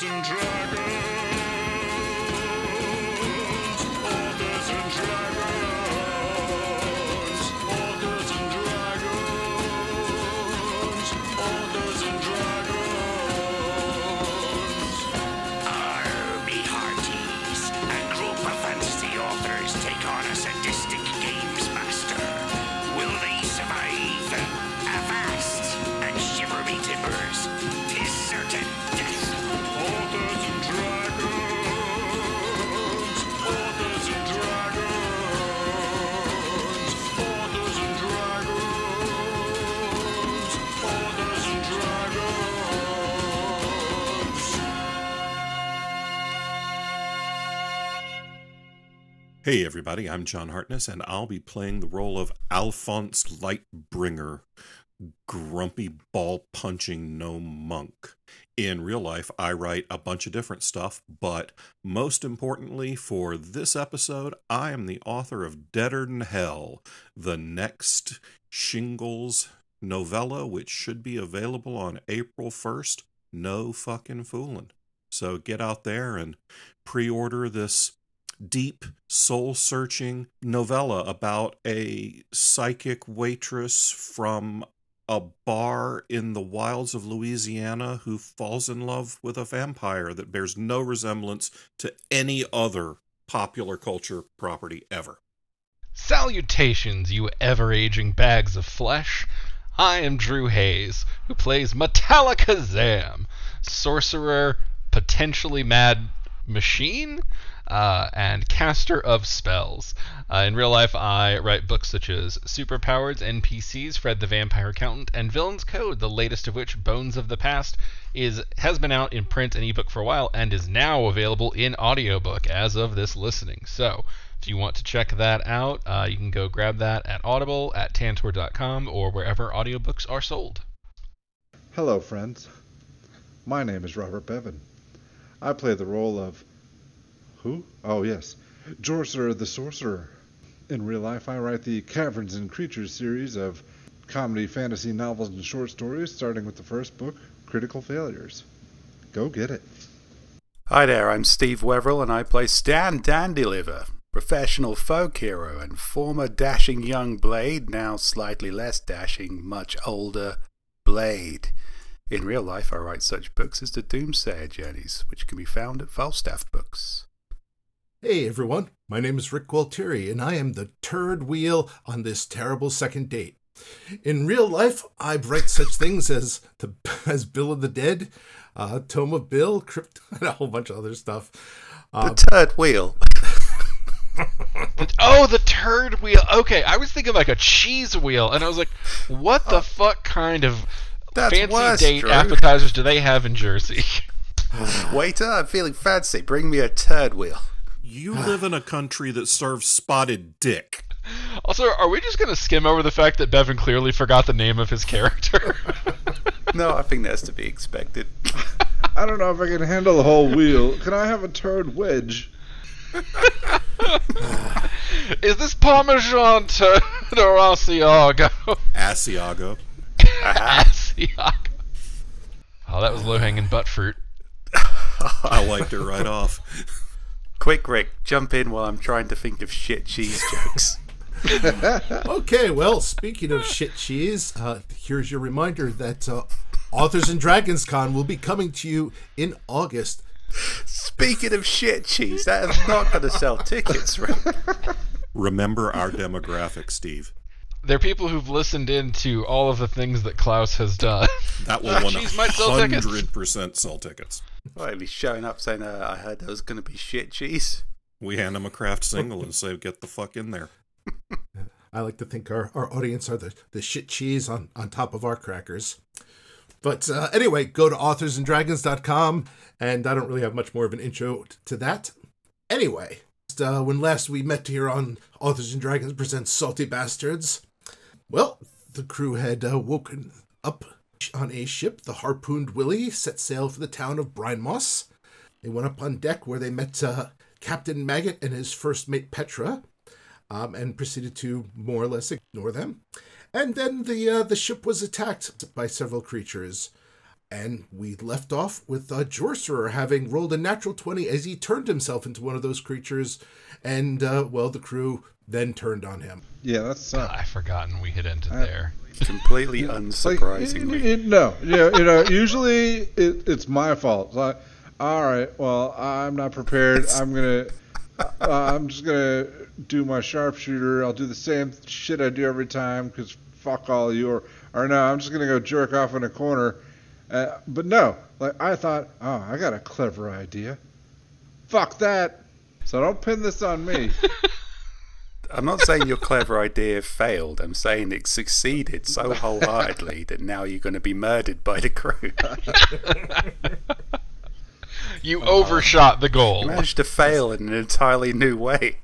and dragons. Authors and dragons. Authors and dragons. Authors and dragons. Army hearties. A group of fantasy authors take on a sadistic games master. Will they survive? Avast and shivery timbers. 'Tis certain death. Authors and dragons. Authors and dragons. Authors and dragons. Authors and dragons. Hey everybody, I'm John Hartness, and I'll be playing the role of Alphonse Lightbringer, grumpy ball-punching gnome monk. In real life, I write a bunch of different stuff, but most importantly for this episode, I am the author of Deader Than Hell, the next Shingles novella, which should be available on April 1st. No fucking fooling. So get out there and pre-order this deep, soul-searching novella about a psychic waitress from a bar in the wilds of Louisiana who falls in love with a vampire that bears no resemblance to any other popular culture property ever. Salutations, you ever-aging bags of flesh. I am Drew Hayes, who plays Metallicazam, sorcerer, potentially mad machine, and caster of spells. In real life, I write books such as Superpowered NPCs, Fred the Vampire Accountant, and Villain's Code, the latest of which, Bones of the Past, has been out in print and ebook for a while and is now available in audiobook as of this listening. So, if you want to check that out, you can go grab that at Audible, at Tantor.com, or wherever audiobooks are sold. Hello, friends. My name is Robert Bevan. I play the role of... Who? Oh, yes. Jorcerer the Sorcerer. In real life, I write the Caverns and Creatures series of comedy, fantasy novels, and short stories, starting with the first book, Critical Failures. Go get it. Hi there, I'm Steve Weverill, and I play Stan Dandeliver, professional folk hero and former dashing young Blade, now slightly less dashing, much older Blade. In real life, I write such books as the Doomsayer Journeys, which can be found at Falstaff Books. Hey everyone, my name is Rick Gualtieri, and I am the turd wheel on this terrible second date. In real life, I write such things as Bill of the Dead, Tome of Bill, Crypt, and a whole bunch of other stuff. The turd wheel. The turd wheel. Okay, I was thinking like a cheese wheel, and I was like, what the fuck kind of fancy date Drew. appetizers do they have in Jersey? Waiter, I'm feeling fancy. Bring me a turd wheel. You live in a country that serves spotted dick. Also, are we just going to skim over the fact that Bevan clearly forgot the name of his character? No, I think that's to be expected. I don't know if I can handle the whole wheel. Can I have a turd wedge? Is this Parmesan turd or Asiago? Asiago. Asiago. Oh, that was low-hanging butt fruit. I wiped it right off. Quick, Rick, jump in while I'm trying to think of shit cheese jokes. Okay, well, speaking of shit cheese, here's your reminder that Authors and Dragons Con will be coming to you in August. Speaking of shit cheese, that is not going to sell tickets, Rick. Remember our demographic, Steve. They're people w'ho've listened in to all of the things that Klaus has done. That will Cheese might sell tickets. 100% sell tickets. Well, he'll be showing up saying, I heard there was going to be shit cheese. We hand them a craft single and say, get the fuck in there. I like to think our audience are the shit cheese on top of our crackers. But anyway, go to authorsanddragons.com, and I don't really have much more of an intro to that. Anyway, when last we met here on Authors and Dragons Presents Salty Bastards, well, the crew had woken up on a ship. The harpooned Willie set sail for the town of Brinemoss. They went up on deck where they met Captain Maggot and his first mate Petra, and proceeded to more or less ignore them. And then the ship was attacked by several creatures. And we left off with Jorcerer having rolled a natural 20 as he turned himself into one of those creatures. And, the crew then turned on him. Yeah, that's... I've forgotten we had ended there. Completely unsurprisingly. Usually it's my fault. It's like, all right, well, I'm not prepared. I'm just gonna do my sharpshooter. I'll do the same shit I do every time because fuck all you. Or no, I'm just gonna go jerk off in a corner. But no, like I thought, oh, I got a clever idea. Fuck that. So don't pin this on me. I'm not saying your clever idea failed. I'm saying it succeeded so wholeheartedly that now you're going to be murdered by the crew. You overshot the goal. You managed to fail in an entirely new way.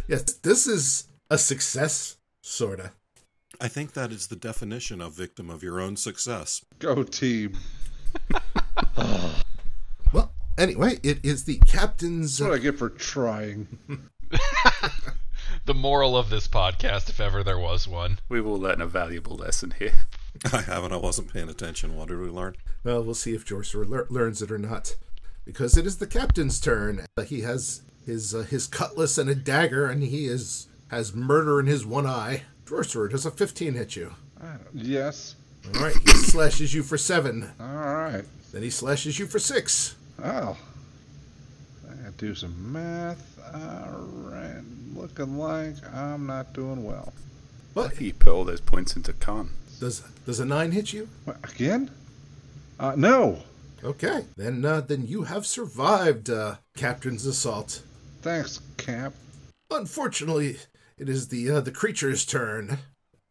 Yes, this is a success, sorta. I think that is the definition of victim of your own success. Go team. Well, anyway, it is the captain's... That's what I get for trying. The moral of this podcast, if ever there was one. We've all learned a valuable lesson here. I haven't. I wasn't paying attention. What did we learn? Well, we'll see if Jorcerer learns it or not. Because it is the captain's turn. He has his cutlass and a dagger, and he has murder in his one eye. Jorcerer, does a 15 hit you? Yes. All right, he slashes you for 7. All right. Then he slashes you for 6. Oh. I gotta do some math. All right. Looking like I'm not doing well. But You put all those points into con. does a 9 hit you? What, again? No. Okay, then you have survived Captain's assault. Thanks, Cap. Unfortunately, it is the creature's turn.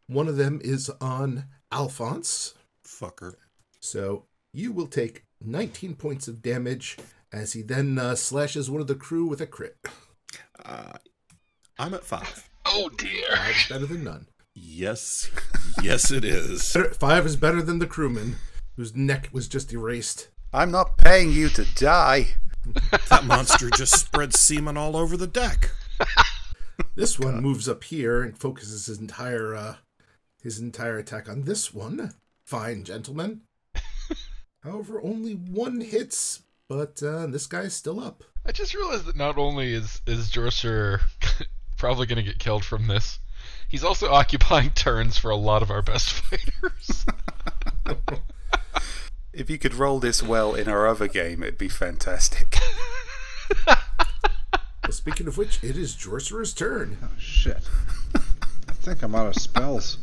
One of them is on Alphonse. Fucker. So you will take 19 points of damage as he then slashes one of the crew with a crit. I'm at 5. Oh dear. 5 is better than none. Yes. Yes, it is. 5 is better than the crewman, whose neck was just erased. I'm not paying you to die. That monster just spread semen all over the deck. This one moves up here and focuses his entire attack on this one. Fine, gentlemen. However, only 1 hits, but this guy's still up. I just realized that not only is Jorcerer probably going to get killed from this, he's also occupying turns for a lot of our best fighters. If you could roll this well in our other game, it'd be fantastic. Well, speaking of which, it is Jorcerer's turn. Oh, shit. I think I'm out of spells.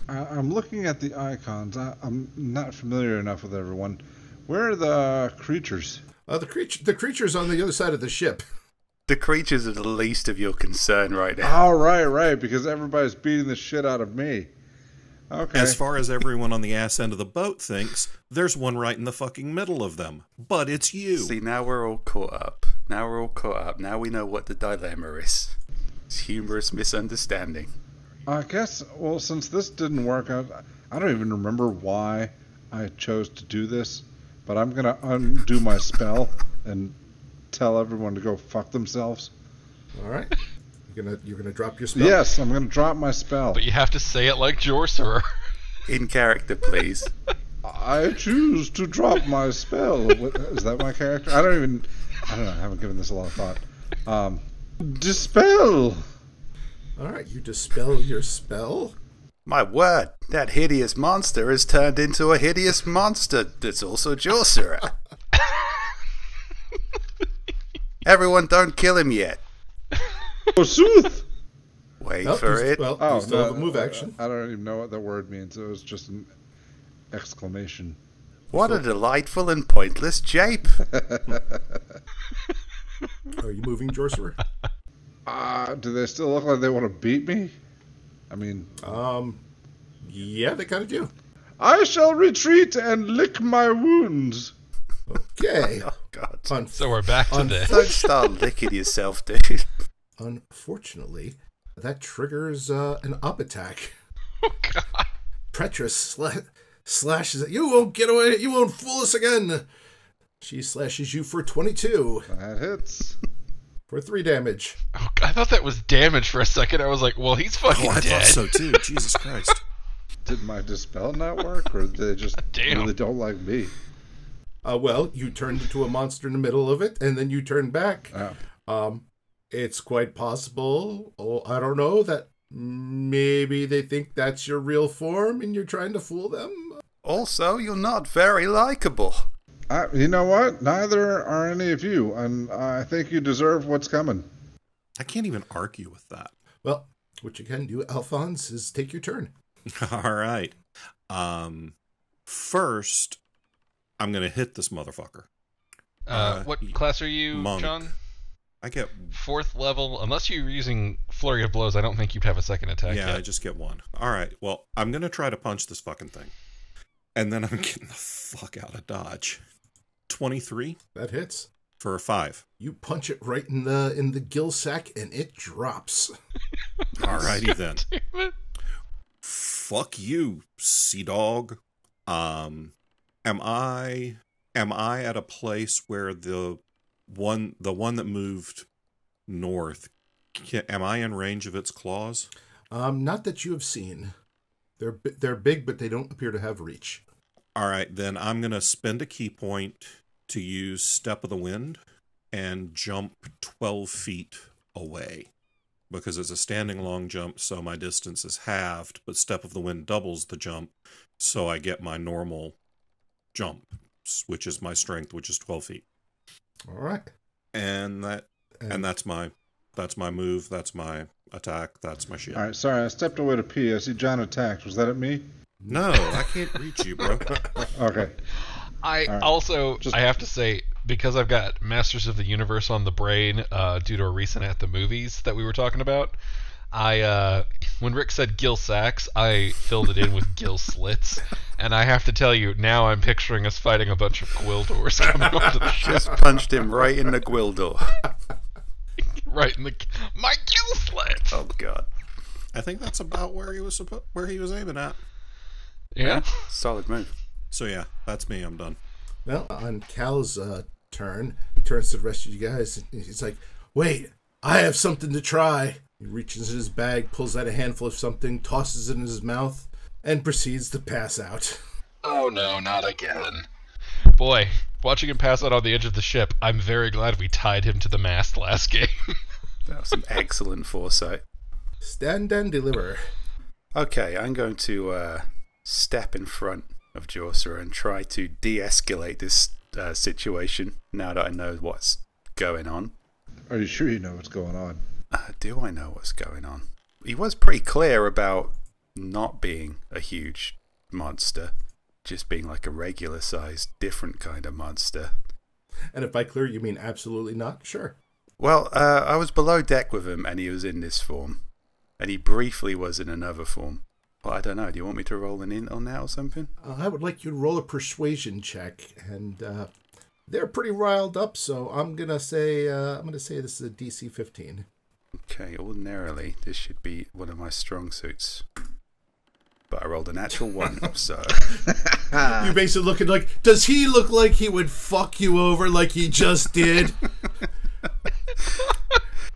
I'm looking at the icons. I'm not familiar enough with everyone. Where are the creatures? The creature's on the other side of the ship. The creatures are the least of your concern right now. Oh, right, because everybody's beating the shit out of me. Okay. As far as everyone on the ass end of the boat thinks, there's one right in the fucking middle of them. But it's you. See, now we're all caught up. Now we know what the dilemma is. It's humorous misunderstanding. I guess, well, since this didn't work out, I don't even remember why I chose to do this, but I'm going to undo my spell and tell everyone to go fuck themselves. All right. You're gonna drop your spell? Yes, I'm going to drop my spell. But you have to say it like Jorcerer. In character, please. I choose to drop my spell. Is that my character? I don't know. I haven't given this a lot of thought. Dispel. All right, you dispel your spell. My word, that hideous monster has turned into a hideous monster that's also Jorcerer. Everyone, don't kill him yet. Forsooth. Wait for it. Well, Oh, you still no, have a move action. I don't even know what that word means. It was just an exclamation. What a delightful and pointless jape. Are you moving, Jorcerer? Do they still look like they want to beat me? I mean... Yeah, they kind of do. I shall retreat and lick my wounds. Okay. Oh, God. So we're back to this. Don't start licking yourself, dude. Unfortunately, that triggers an up attack. Oh, God. Petrus slashes at you. Won't get away. You won't fool us again. She slashes you for 22 That hits. for 3 damage. Oh, I thought that was damage for a second. I was like, well, he's fucking Oh, I dead. thought so too. Jesus Christ. Did my dispel not work, or did they just Damn. really don't like me? Well, you turned into a monster in the middle of it, and then you turned back. Oh. It's quite possible, I don't know, that maybe they think that's your real form and you're trying to fool them. Also, you're not very likable. You know what? Neither are any of you, and I think you deserve what's coming. I can't even argue with that. Well, what you can do, Alphonse, is take your turn. All right. First, I'm going to hit this motherfucker. What class are you, monk. John? I get... 4th level. Unless you're using Flurry of Blows, I don't think you'd have a second attack Yeah, yet. I just get 1. All right. Well, I'm going to try to punch this fucking thing. And then I'm getting the fuck out of Dodge. 23 That hits. for a 5. You punch it right in the gill sack, and it drops. Alrighty then. Damn it. Fuck you, sea dog. Am I at a place where the one that moved north, am I in range of its claws? Not that you have seen. They're big, but they don't appear to have reach. All right, then I'm going to spend a key point to use Step of the Wind and jump 12 feet away. Because it's a standing long jump, so my distance is halved, but Step of the Wind doubles the jump, so I get my normal jump, which is my strength, which is 12 feet. All right. And that's my move, that's my attack, that's my shield. All right, sorry, I stepped away to pee. I see John attacked. Was that at me? No, I can't reach you, bro. Okay. I right. also, Just- I have to say, because I've got Masters of the Universe on the brain due to a recent At the Movies that we were talking about, when Rick said gill sacks, I filled it in with gill slits. And I have to tell you, now I'm picturing us fighting a bunch of Gwildors coming onto the ship. Just punched him right in the Gwildor. Right in the... My gill slits! Oh, God. I think that's about where he was aiming at. Yeah? Solid move. So yeah, that's me, I'm done. Well, on Cal's turn, he turns to the rest of you guys, and he's like, wait, I have something to try. He reaches in his bag, pulls out a handful of something, tosses it in his mouth, and proceeds to pass out. Oh no, not again. Boy, watching him pass out on the edge of the ship, I'm very glad we tied him to the mast last game. That was some excellent foresight. Stand and deliver. Okay, I'm going to step in front of Jorcerer and try to de-escalate this situation now that I know what's going on. Are you sure you know what's going on? Do I know what's going on? He was pretty clear about not being a huge monster, just being like a regular-sized, different kind of monster. And if by clear you mean absolutely not, sure. Well, I was below deck with him, and he was in this form. And he briefly was in another form. Well, I don't know. Do you want me to roll an int on that or something? I would like you to roll a persuasion check, and they're pretty riled up, so I'm gonna say this is a DC 15. Okay, ordinarily this should be one of my strong suits. But I rolled a natural 1, so... You're basically looking like, does he look like he would fuck you over like he just did?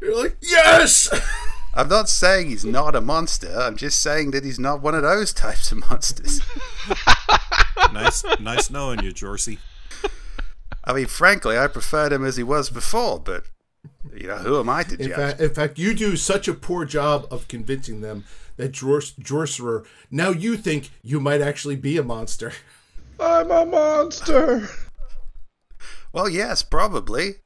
You're like, yes! I'm not saying he's not a monster, I'm just saying that he's not one of those types of monsters. Nice knowing you, Jorsey. I mean, frankly, I preferred him as he was before, but, you know, who am I to judge? In fact, you do such a poor job of convincing them that Jorcerer, now you think you might actually be a monster. I'm a monster! Well, yes, probably.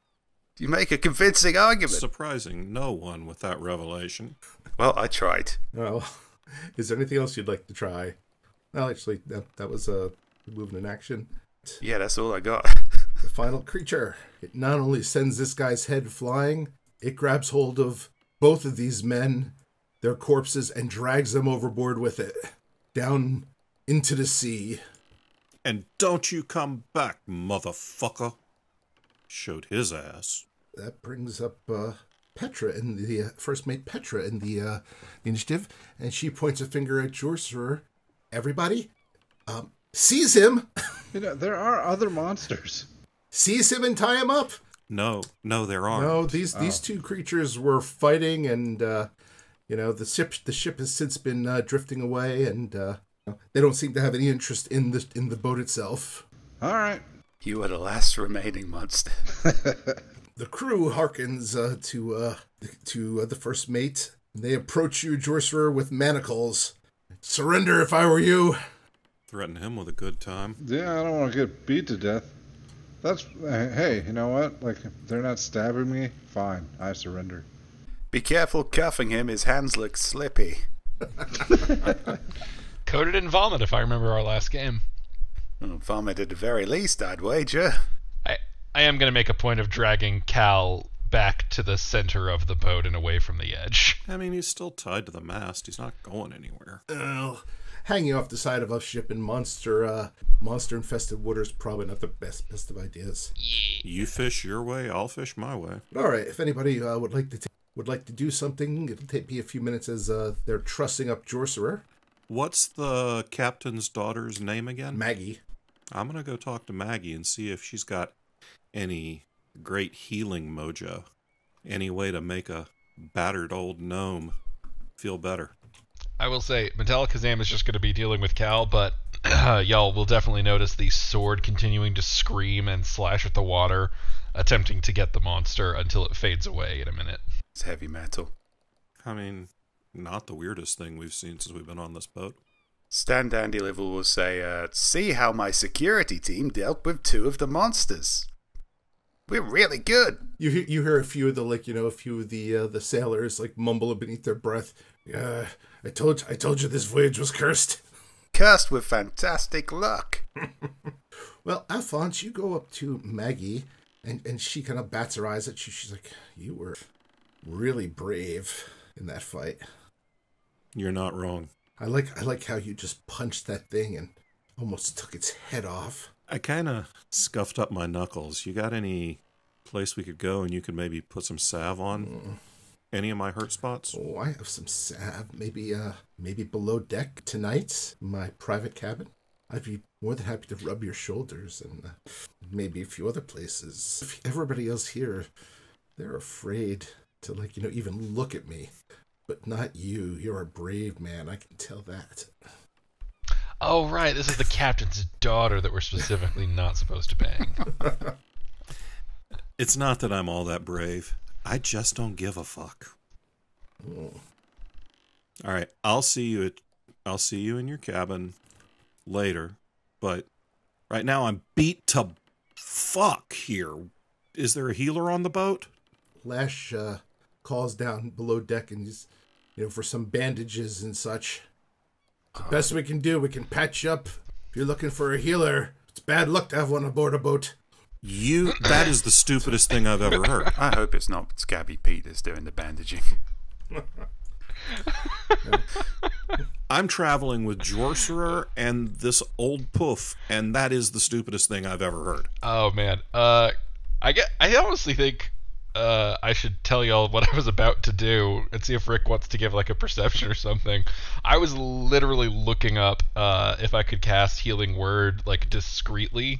You make a convincing argument. Surprising no one with that revelation. Well, I tried. Well, is there anything else you'd like to try? Well, actually, that was a move in action. Yeah, that's all I got. The final creature. It not only sends this guy's head flying, it grabs hold of both of these men, their corpses, and drags them overboard with it. Down into the sea. And don't you come back, motherfucker. Showed his ass. That brings up Petra in the first mate Petra in the initiative, and she points a finger at Jorcerer. Everybody, seize him. You know, there are other monsters. Seize him and tie him up. No, there aren't. No, these two creatures were fighting, and the ship has since been drifting away, and They don't seem to have any interest in the boat itself. All right. You are the last remaining monster. The crew hearkens to the first mate. They approach you, Jorcerer, with manacles. Surrender if I were you. Threaten him with a good time. Yeah, I don't want to get beat to death. Hey, you know what? Like, if they're not stabbing me, fine, I surrender. Be careful cuffing him, his hands look slippy. Coated in vomit, if I remember our last game. Vomit at the very least, I'd wager. I am going to make a point of dragging Cal back to the center of the boat and away from the edge. I mean, he's still tied to the mast. He's not going anywhere. Hanging off the side of a ship in monster-infested waters probably not the best of ideas. Yeah. You fish your way, I'll fish my way. All right, if anybody would like to do something, it'll take me a few minutes as they're trussing up Jorcerer. What's the captain's daughter's name again? Maggie. I'm going to go talk to Maggie and see if she's got any great healing mojo. Any way to make a battered old gnome feel better. I will say, Metallicazam is just going to be dealing with Cal, but y'all will definitely notice the sword continuing to scream and slash at the water, attempting to get the monster until it fades away in a minute. It's heavy metal. I mean, not the weirdest thing we've seen since we've been on this boat. Stan Dandyliver will say, see how my security team dealt with 2 of the monsters. We're really good. You hear a few of the sailors like mumble beneath their breath. I told you this voyage was cursed. Cursed with fantastic luck. Well, Alphonse, you go up to Maggie, and she kind of bats her eyes at you. She's like, you were really brave in that fight. You're not wrong. I like how you just punched that thing and almost took its head off. I kind of scuffed up my knuckles. You got any place we could go and you could maybe put some salve on any of my hurt spots? Oh, I have some salve. Maybe below deck tonight, my private cabin. I'd be more than happy to rub your shoulders and maybe a few other places. If everybody else here, they're afraid to even look at me. But not you. You're a brave man. I can tell that. Oh, right. This is the captain's daughter that we're specifically not supposed to bang. It's not that I'm all that brave. I just don't give a fuck. Oh. All right, I'll see you in your cabin later. But right now I'm beat to fuck here. Is there a healer on the boat? Lash calls down below deck and he's, for some bandages and such. The best we can do, we can patch you up. If you're looking for a healer, it's bad luck to have one aboard a boat. That is the stupidest thing I've ever heard. I hope it's not Scabby Peters doing the bandaging. I'm traveling with Jorcerer and this old poof, and that is the stupidest thing I've ever heard. Oh, man. I honestly think I should tell y'all what I was about to do and see if Rick wants to give like a perception or something. I was literally looking up if I could cast Healing Word like discreetly,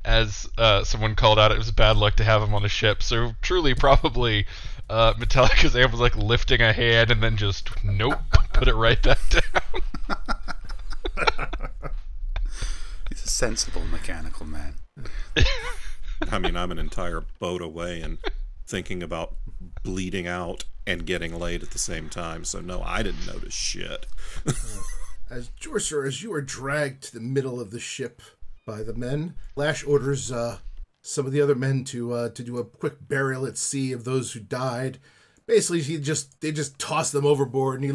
as someone called out it was bad luck to have him on a ship. So truly, probably Metallicazam was like lifting a hand and then just nope, put it right back down. He's a sensible mechanical man. I mean, I'm an entire boat away and thinking about bleeding out and getting laid at the same time. So no, I didn't notice shit. As Jorcerer, as you are dragged to the middle of the ship by the men, Lash orders some of the other men to do a quick burial at sea of those who died. Basically, they just toss them overboard, and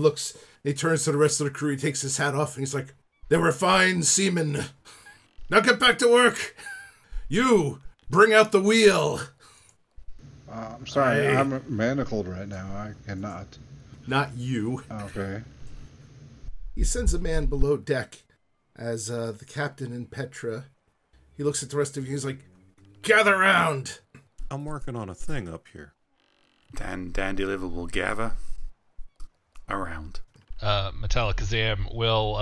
he turns to the rest of the crew, he takes his hat off, and he's like, "They were fine seamen. Now get back to work. You, bring out the wheel." I'm sorry, I'm manacled right now. I cannot. Not you. Okay. He sends a man below deck as the captain and Petra. He looks at the rest of you, he's like, "Gather round." I'm working on a thing up here. Dandyliver will gather around. Metallicazam will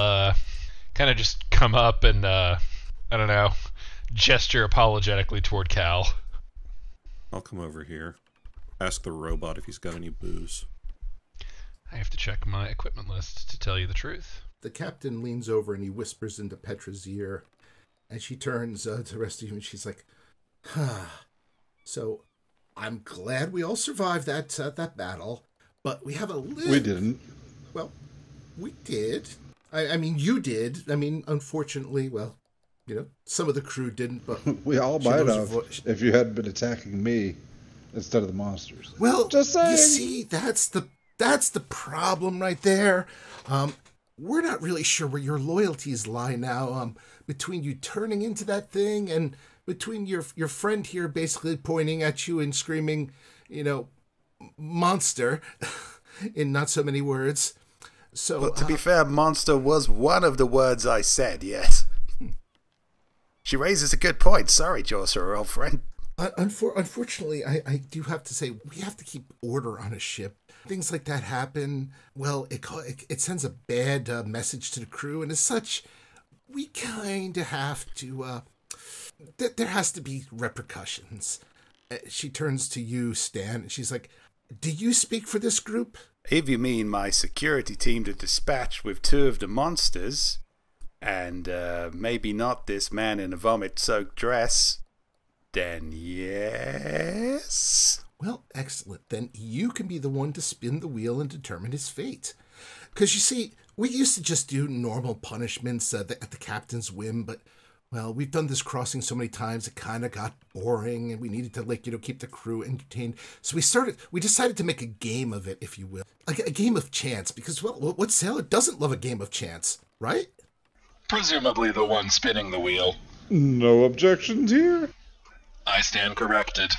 kind of just come up and, I don't know, gesture apologetically toward Cal. I'll come over here. Ask the robot if he's got any booze. I have to check my equipment list to tell you the truth. the captain leans over and he whispers into Petra's ear, and she turns to the rest of you and she's like, so I'm glad we all survived that battle, but we have a little... We didn't. Well, we did. I mean, you did. I mean, unfortunately, well, some of the crew didn't, but... We all might have if you hadn't been attacking me instead of the monsters. Well, just saying. You see, that's the problem right there. We're not really sure where your loyalties lie now, between you turning into that thing and between your friend here basically pointing at you and screaming, monster, in not so many words. So, But to be fair, monster was one of the words I said, yes. She raises a good point. Sorry, Jorcerer, old friend. Unfortunately, I do have to say, we have to keep order on a ship. Things like that happen. Well, it sends a bad message to the crew, and as such, we kind of have to... there has to be repercussions. She turns to you, Stan, and she's like, do you speak for this group? If you mean my security team to dispatch with 2 of the monsters, and maybe not this man in a vomit-soaked dress, then yes. Well, excellent. Then you can be the one to spin the wheel and determine his fate. Because you see, we used to just do normal punishments at the captain's whim, but, well, we've done this crossing so many times it kind of got boring, and we needed to, keep the crew entertained. So we decided to make a game of it, if you will. A game of chance, because, well, what sailor doesn't love a game of chance, right? Presumably the one spinning the wheel. No objections here. I stand corrected.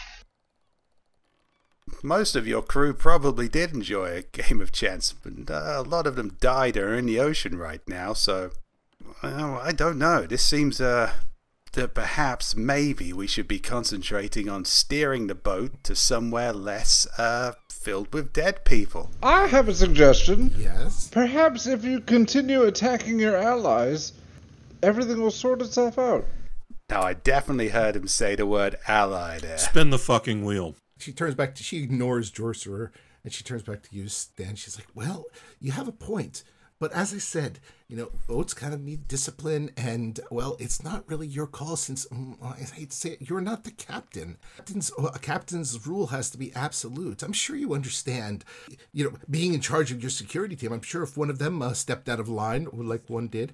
Most of your crew probably did enjoy a game of chance, but a lot of them died or are in the ocean right now, so... Well, I don't know. This seems that perhaps maybe we should be concentrating on steering the boat to somewhere less filled with dead people. I have a suggestion. Yes? Perhaps if you continue attacking your allies, everything will sort itself out. Now, I definitely heard him say the word ally there. Spin the fucking wheel. She ignores Jorcerer, and she turns back to you, Stan. She's like, well, you have a point. But as I said, boats kind of need discipline, and, well, it's not really your call since, I hate to say it, you're not the captain. A captain's rule has to be absolute. I'm sure you understand, being in charge of your security team. I'm sure if one of them stepped out of line, like one did,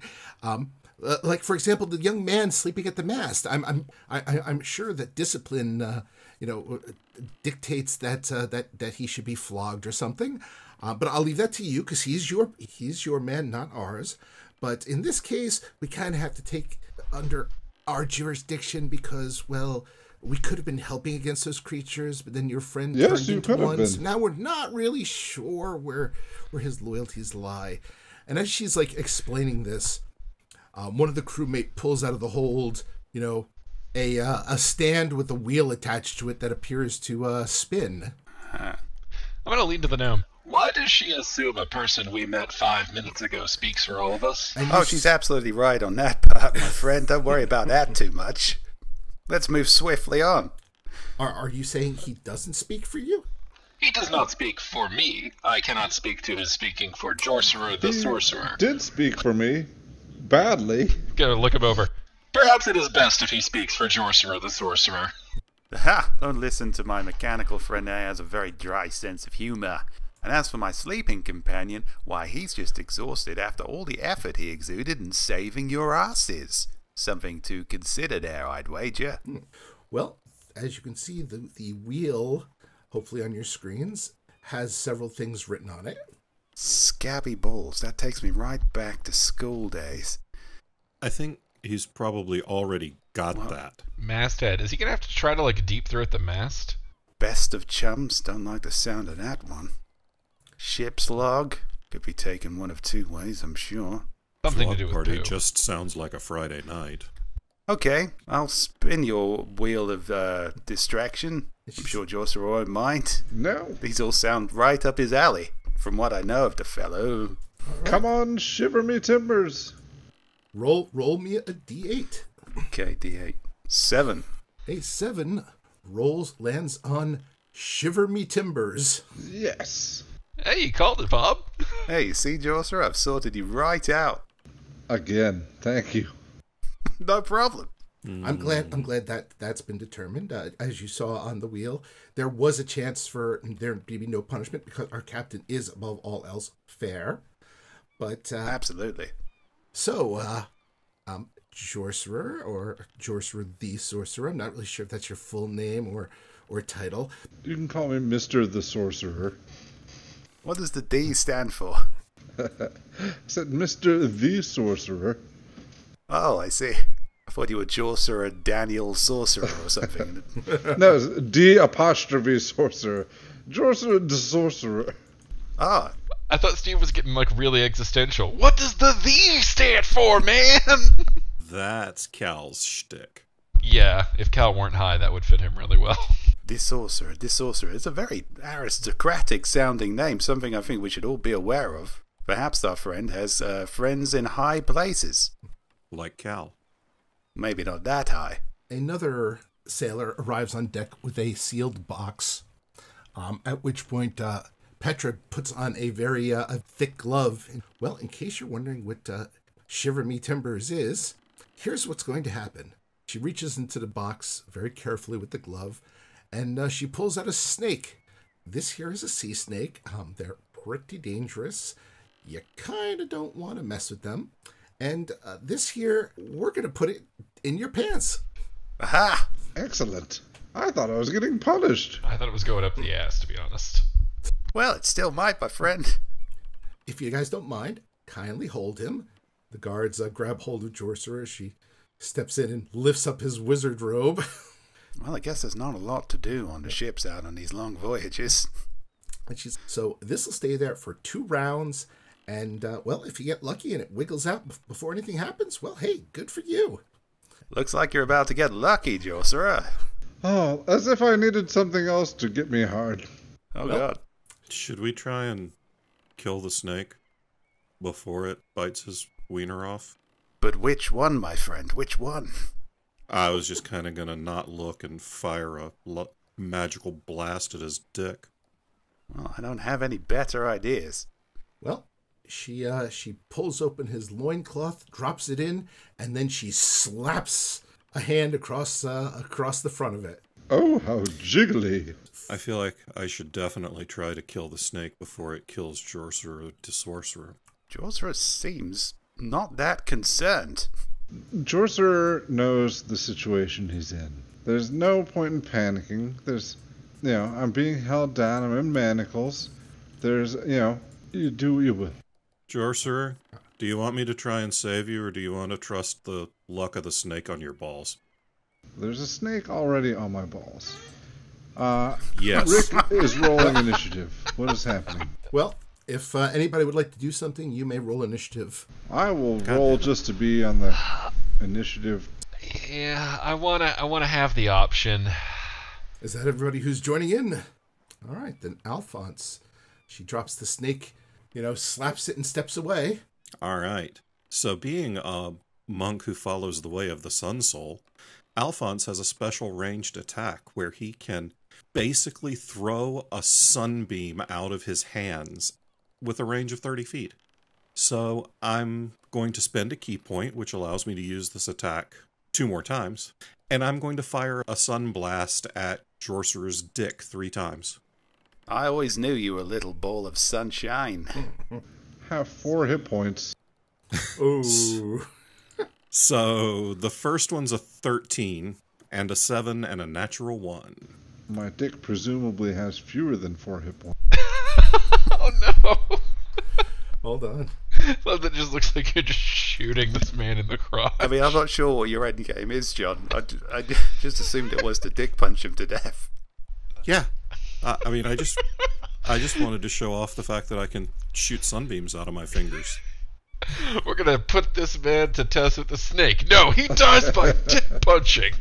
like, for example, the young man sleeping at the mast, I'm sure that discipline, dictates that he should be flogged or something. But I'll leave that to you because he's your man, not ours. But in this case, we kind of have to take under our jurisdiction because, well, we could have been helping against those creatures, but then your friend turned into one. So now we're not really sure where his loyalties lie. And as she's explaining this, one of the crewmate pulls out of the hold, a stand with a wheel attached to it that appears to spin. I'm going to lead to the gnome. Why does she assume a person we met 5 minutes ago speaks for all of us? Oh, she's absolutely right on that part, my friend. Don't worry about that too much. Let's move swiftly on. Are you saying he doesn't speak for you? He does not speak for me. I cannot speak to his speaking for Jorcerer the Sorcerer. Did speak for me. Badly. Gotta look him over. Perhaps it is best if he speaks for Jorcerer the Sorcerer. Ha! Don't listen to my mechanical friend there. He has a very dry sense of humor. And as for my sleeping companion, why, he's just exhausted after all the effort he exuded in saving your asses. Something to consider there, I'd wager. Well, as you can see, the wheel, hopefully on your screens, has several things written on it. Scabby balls. That takes me right back to school days. I think he's probably already got that. Masthead. Is he going to have to try to, deep throat the mast? Best of chums. Don't like the sound of that one. Ship's log. Could be taken one of 2 ways, I'm sure. Something to do with party poo. just sounds like a Friday night. Okay, I'll spin your wheel of distraction. I'm sure Jorcerer won't mind. No. These all sound right up his alley, from what I know of the fellow. Right. Come on, shiver me timbers. Roll me a d8. Okay, d8. 7. A 7 lands on shiver me timbers. Yes. Hey, you called it, Bob. Hey, see, Jorcerer, I've sorted you right out. Again, thank you. No problem. I'm glad that's been determined. As you saw on the wheel, there was a chance for there to be no punishment because our captain is, above all else, fair. But Absolutely. so, Jorcerer or Jorcerer the Sorcerer. I'm not really sure if that's your full name or title. You can call me Mr. the Sorcerer. What does the D stand for? I said Mr. the Sorcerer. Oh, I see. I thought you were Jorcerer Daniel Sorcerer or something. No, it's D apostrophe Sorcerer. Jorcerer the Sorcerer. Ah, I thought Steve was getting like really existential. What does the "the" stand for, man? That's Cal's shtick. Yeah, if Cal weren't high, that would fit him really well. this Sorcerer. It's a very aristocratic sounding name, something I think we should all be aware of. Perhaps our friend has friends in high places. Like Cal. Maybe not that high. Another sailor arrives on deck with a sealed box, at which point Petra puts on a very thick glove. And, well, in case you're wondering what Shiver Me Timbers is, here's what's going to happen. She reaches into the box very carefully with the glove, and she pulls out a snake. This here is a sea snake. They're pretty dangerous. You kind of don't want to mess with them. And this here, we're going to put it in your pants. Aha! Excellent. I thought I was getting punished. I thought it was going up the ass, to be honest. Well, it still might, my friend. If you guys don't mind, kindly hold him. The guards grab hold of Jorcerer. She steps in and lifts up his wizard robe. Well, I guess there's not a lot to do on the ships out on these long voyages. And so this will stay there for 2 rounds. And, well, if you get lucky and it wiggles out before anything happens, well, hey, good for you. Looks like you're about to get lucky, Jorcerer. Oh, as if I needed something else to get me hard. Oh, Well, God. Should we try and kill the snake before it bites his wiener off? But which one, my friend? Which one? I was just kind of going to not look and fire a magical blast at his dick. Well, I don't have any better ideas. Well, she pulls open his loincloth, drops it in, and then she slaps a hand across the front of it. Oh, how jiggly. I feel like I should definitely try to kill the snake before it kills Jorcerer the Sorcerer. Jorcerer seems not that concerned. Jorcerer knows the situation he's in. There's no point in panicking. I'm being held down. I'm in manacles. You do what you will. Jorcerer, do you want me to try and save you, or do you want to trust the luck of the snake on your balls? There's a snake already on my balls. Yes. Rick is rolling initiative. What is happening? Well, if anybody would like to do something, you may roll initiative. I will roll just to be on the initiative. Yeah, I wanna have the option. Is that everybody who's joining in? All right, then Alphonse. She drops the snake, slaps it and steps away. All right. So being a monk who follows the way of the Sun Soul, Alphonse has a special ranged attack where he can basically throw a sunbeam out of his hands with a range of 30 feet. So I'm going to spend a key point, which allows me to use this attack 2 more times, and I'm going to fire a sun blast at Jorcerer's dick 3 times. I always knew you were a little ball of sunshine. Have 4 hit points. Ooh. So the first one's a 13, and a 7, and a natural 1. My dick presumably has fewer than 4 hit points. Oh no! Hold on. Love that just looks like you're just shooting this man in the crotch. I mean, I'm not sure what your end game is, John. I just assumed it was to dick punch him to death. Yeah. I just wanted to show off the fact that I can shoot sunbeams out of my fingers. We're gonna put this man to test with the snake. No, he dies by dick punching.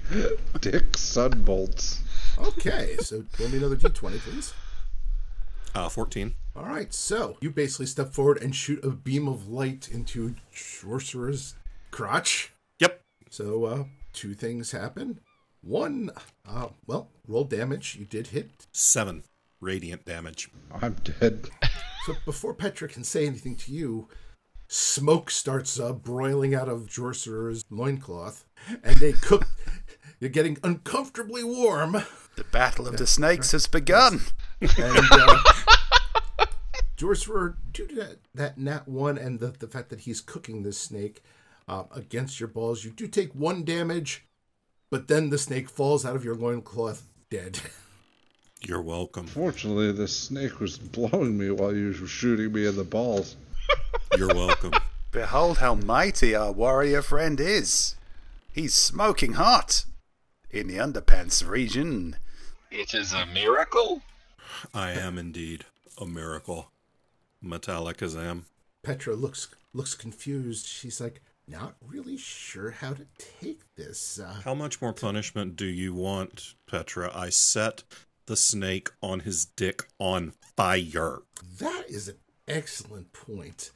Dick sunbolts. Okay, so roll me another d20, please. 14. All right, so you basically step forward and shoot a beam of light into Jorcerer's crotch. Yep. So 2 things happen. 1, roll damage. You did hit. 7 radiant damage. I'm dead. So before Petra can say anything to you, smoke starts broiling out of Jorcerer's loincloth, and they cook. You're getting uncomfortably warm. The battle of the snakes has begun. And Jorcerer, due to that nat 1 and the fact that he's cooking this snake against your balls, you do take 1 damage, but then the snake falls out of your loincloth dead. You're welcome. Fortunately, the snake was blowing me while you were shooting me in the balls. You're welcome. Behold how mighty our warrior friend is. He's smoking hot. In the underpants region. It is a miracle? I am indeed a miracle. Metallicazam. Petra looks confused. She's like, not really sure how to take this. How much more punishment do you want, Petra? I set the snake on his dick on fire. That is an excellent point.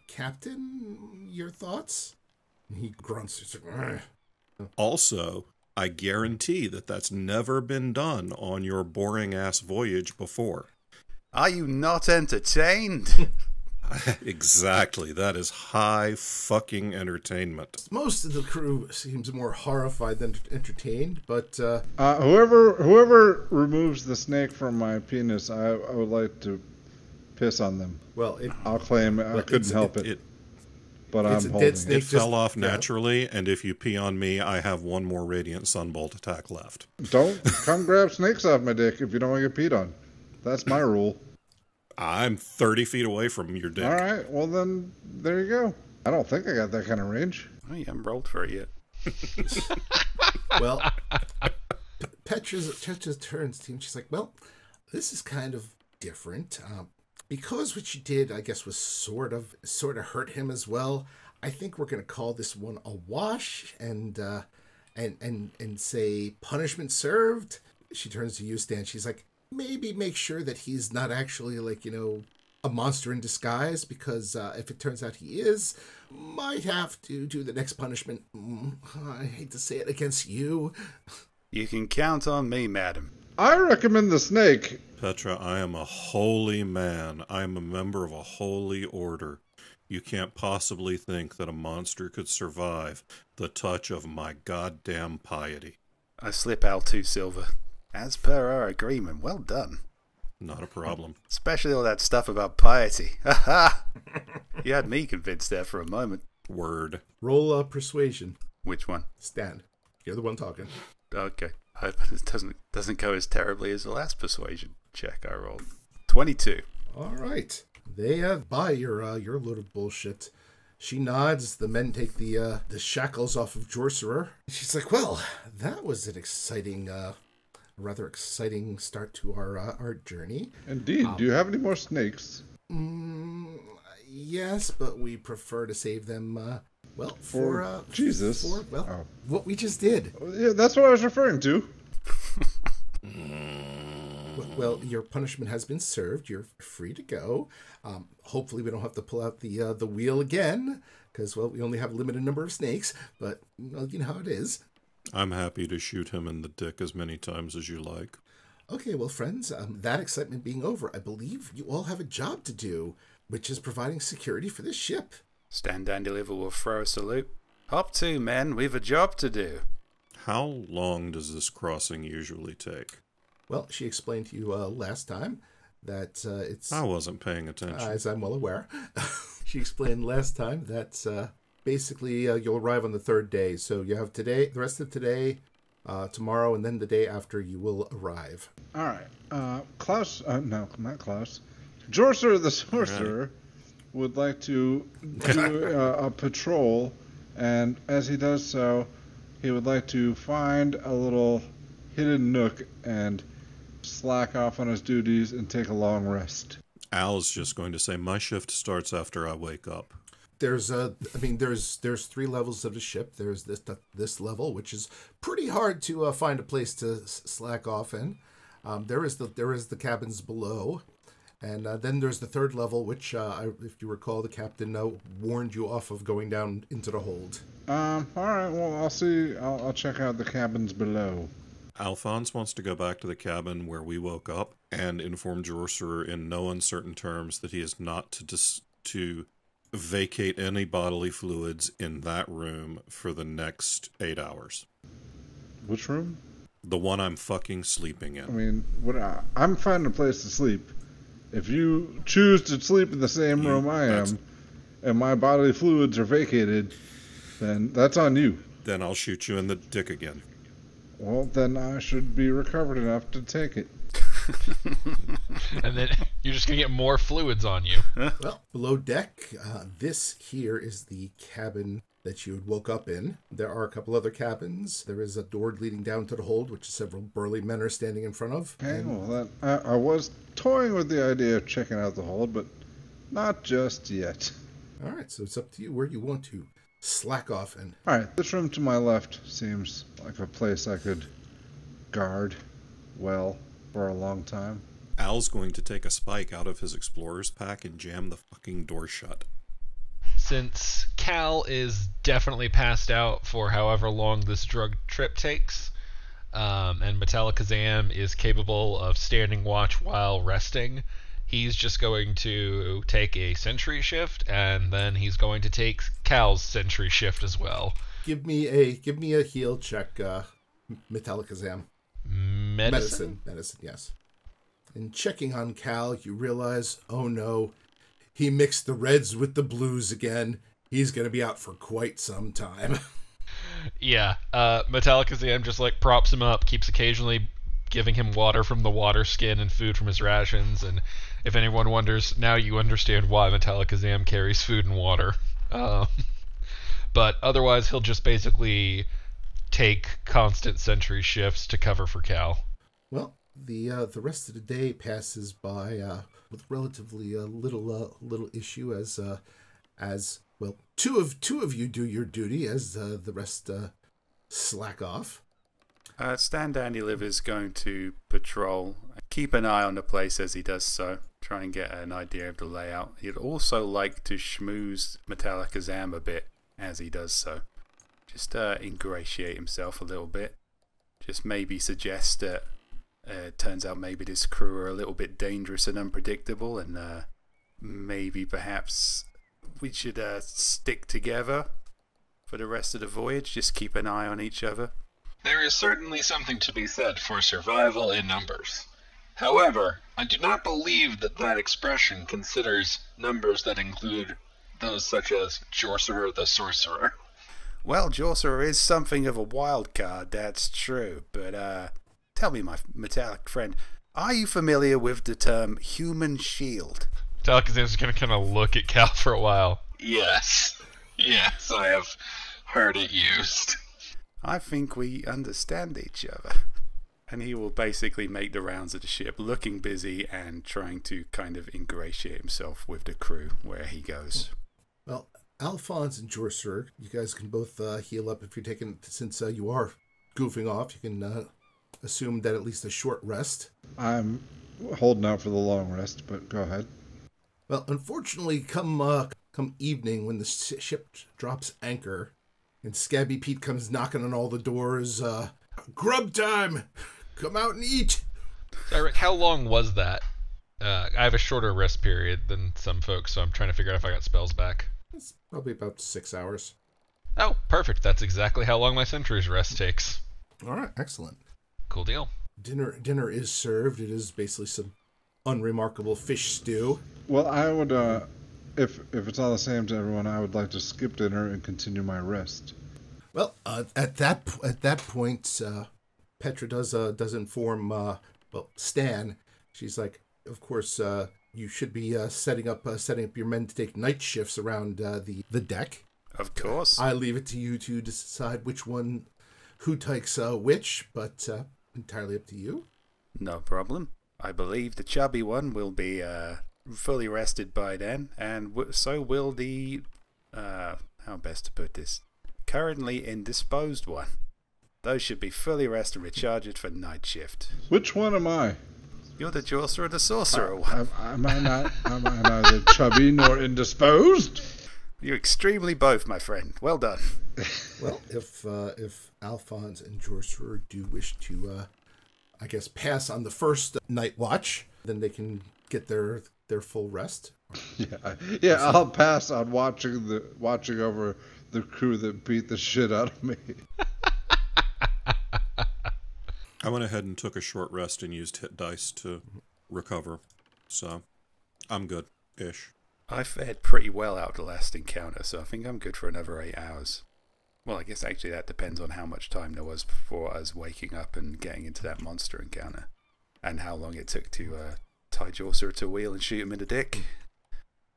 Captain, your thoughts? He grunts. He's like, Also, I guarantee that that's never been done on your boring-ass voyage before. Are you not entertained? Exactly. That is high fucking entertainment. Most of the crew seems more horrified than entertained, but Whoever removes the snake from my penis, I would like to piss on them. well, I'll claim I couldn't help it, but it's I'm a holding dead snake. It fell off yeah. naturally, and if you pee on me, I have 1 more radiant sunbolt attack left. it. Don't come grab snakes off my dick if you don't want to get peed on. That's my rule. I'm 30 feet away from your dick. All right, well then, there you go. I don't think I got that kind of range. Oh, you haven't rolled for it yet. Well, Petra's turns to him. She's like, well, this is kind of different. Because what you did, I guess, was sort of hurt him as well. I think we're going to call this one a wash and say punishment served. She turns to you, Stan. She's like, maybe make sure that he's not actually like, a monster in disguise, because if it turns out he is, might have to do the next punishment. I hate to say it, against you. You can count on me, madam. I recommend the snake. Petra, I am a holy man. I am a member of a holy order. You can't possibly think that a monster could survive the touch of my goddamn piety. I slip out 2 silver. As per our agreement, well done. Not a problem. Especially all that stuff about piety. Ha ha! You had me convinced there for a moment. Word. Roll persuasion. Which one? Stan, you're the one talking. Okay. I hope it doesn't go as terribly as the last persuasion check I rolled. 22. All right. They buy your load of bullshit. She nods. The men take the shackles off of Jorcerer. She's like, well, that was an exciting, rather exciting start to our journey. Indeed. Do you have any more snakes? Yes, but we prefer to save them, for Jesus. What we just did. Yeah, that's what I was referring to. Well, your punishment has been served. You're free to go. Hopefully we don't have to pull out the wheel again, because, well, we only have a limited number of snakes, but, well, you know how it is. I'm happy to shoot him in the dick as many times as you like. Okay, well, friends, that excitement being over, I believe you all have a job to do, which is providing security for this ship. Stand and deliver will throw a salute. Hop to, men, we've a job to do. How long does this crossing usually take? Well, she explained to you last time that it's... I wasn't paying attention. As I'm well aware. She explained last time that basically you'll arrive on the 3rd day. So you have today, the rest of today, tomorrow, and then the day after you will arrive. All right. Klaus, no, not Klaus. Jorcerer the Sorcerer would like to do a patrol, and as he does so, he would like to find a little hidden nook and slack off on his duties and take a long rest. Al's just going to say, my shift starts after I wake up. There's 3 levels of the ship. There's this level, which is pretty hard to find a place to slack off in. There is the cabins below, and then there's the 3rd level, which, if you recall, the captain warned you off of going down into the hold. All right. Well, I'll see. I'll check out the cabins below. Alphonse wants to go back to the cabin where we woke up and inform Jorcerer in no uncertain terms that he is not to vacate any bodily fluids in that room for the next 8 hours. Which room? The one I'm fucking sleeping I in. mean, I'm finding a place to sleep. If you choose to sleep in the same room I am, and my bodily fluids are vacated, then that's on you. Then I'll shoot you in the dick again. Well, then I should be recovered enough to take it. And then you're just going to get more fluids on you. Well, below deck, this here is the cabin that you had woke up in. There are a couple other cabins. There is a door leading down to the hold, which several burly men are standing in front of. Okay, well, I was toying with the idea of checking out the hold, but not just yet. All right, so it's up to you where you want to slack off in. All right, this room to my left seems like a place I could guard well for a long time. Al's going to take a spike out of his explorer's pack and jam the fucking door shut. Since Cal is definitely passed out for however long this drug trip takes, and Metallakazam is capable of standing watch while resting, he's just going to take a sentry shift, and then he's going to take Cal's sentry shift as well. Give me a heal check, Metallakazam. Medicine? Medicine, yes. In checking on Cal, you realize, oh no, he mixed the reds with the blues again. He's going to be out for quite some time. Yeah, Metallakazam just like props him up, keeps occasionally giving him water from the water skin and food from his rations, and if anyone wonders, now you understand why Metallakazam carries food and water. But otherwise, he'll just basically take constant sentry shifts to cover for Cal. Well, the rest of the day passes by with relatively little issue as well. Two of you do your duty as the rest slack off. Stan Dandyliver's going to patrol, keep an eye on the place as he does so, try and get an idea of the layout. He'd also like to schmooze Metallakazam a bit as he does so. Just ingratiate himself a little bit. Just maybe suggest that turns out maybe this crew are a little bit dangerous and unpredictable, and maybe perhaps we should stick together for the rest of the voyage. Just keep an eye on each other. There is certainly something to be said for survival in numbers. However, I do not believe that that expression considers numbers that include those such as Jorcerer the Sorcerer. Well, Jorcerer is something of a wild card, that's true, but tell me, my metallic friend, are you familiar with the term human shield? Metallakazam's going to kind of look at Cal for a while. Yes. Yes, I have heard it used. I think we understand each other. And he will basically make the rounds of the ship, looking busy and trying to kind of ingratiate himself with the crew where he goes. Well, Alphonse and Jorcerer, you guys can both heal up if you're taking, since you are goofing off, you can assume that at least a short rest. I'm holding out for the long rest, but go ahead. Well, unfortunately, come evening when the ship drops anchor and Scabby Pete comes knocking on all the doors, grub time! Come out and eat! So, Rick, how long was that? I have a shorter rest period than some folks, so I'm trying to figure out if I got spells back. It's probably about 6 hours. Oh, perfect. That's exactly how long my sentry's rest takes. All right, excellent. Cool deal. Dinner is served. It is basically some unremarkable fish stew. Well, I would, if it's all the same to everyone, I would like to skip dinner and continue my rest. Well, at that point, Petra does inform Stan. She's like, of course, you should be setting up your men to take night shifts around the deck. Of course. I leave it to you to decide who takes which, but entirely up to you. No problem. I believe the chubby one will be fully rested by then, and so will the, how best to put this, currently indisposed one. Those should be fully rested and recharged for night shift. Which one am I? You're the Jorcerer the Sorcerer one. Am I not? Am I neither chubby nor indisposed? You're extremely both, my friend. Well done. Well, if Alphonse and Jorcerer do wish to I guess, pass on the first night watch. Then they can get their full rest. Yeah. I'll pass on watching over the crew that beat the shit out of me. I went ahead and took a short rest and used hit dice to recover. So, I'm good-ish. I fared pretty well out the last encounter, so I think I'm good for another 8 hours. Well, I guess actually that depends on how much time there was before us waking up and getting into that monster encounter. And how long it took to tie Jorcerer to a wheel and shoot him in the dick.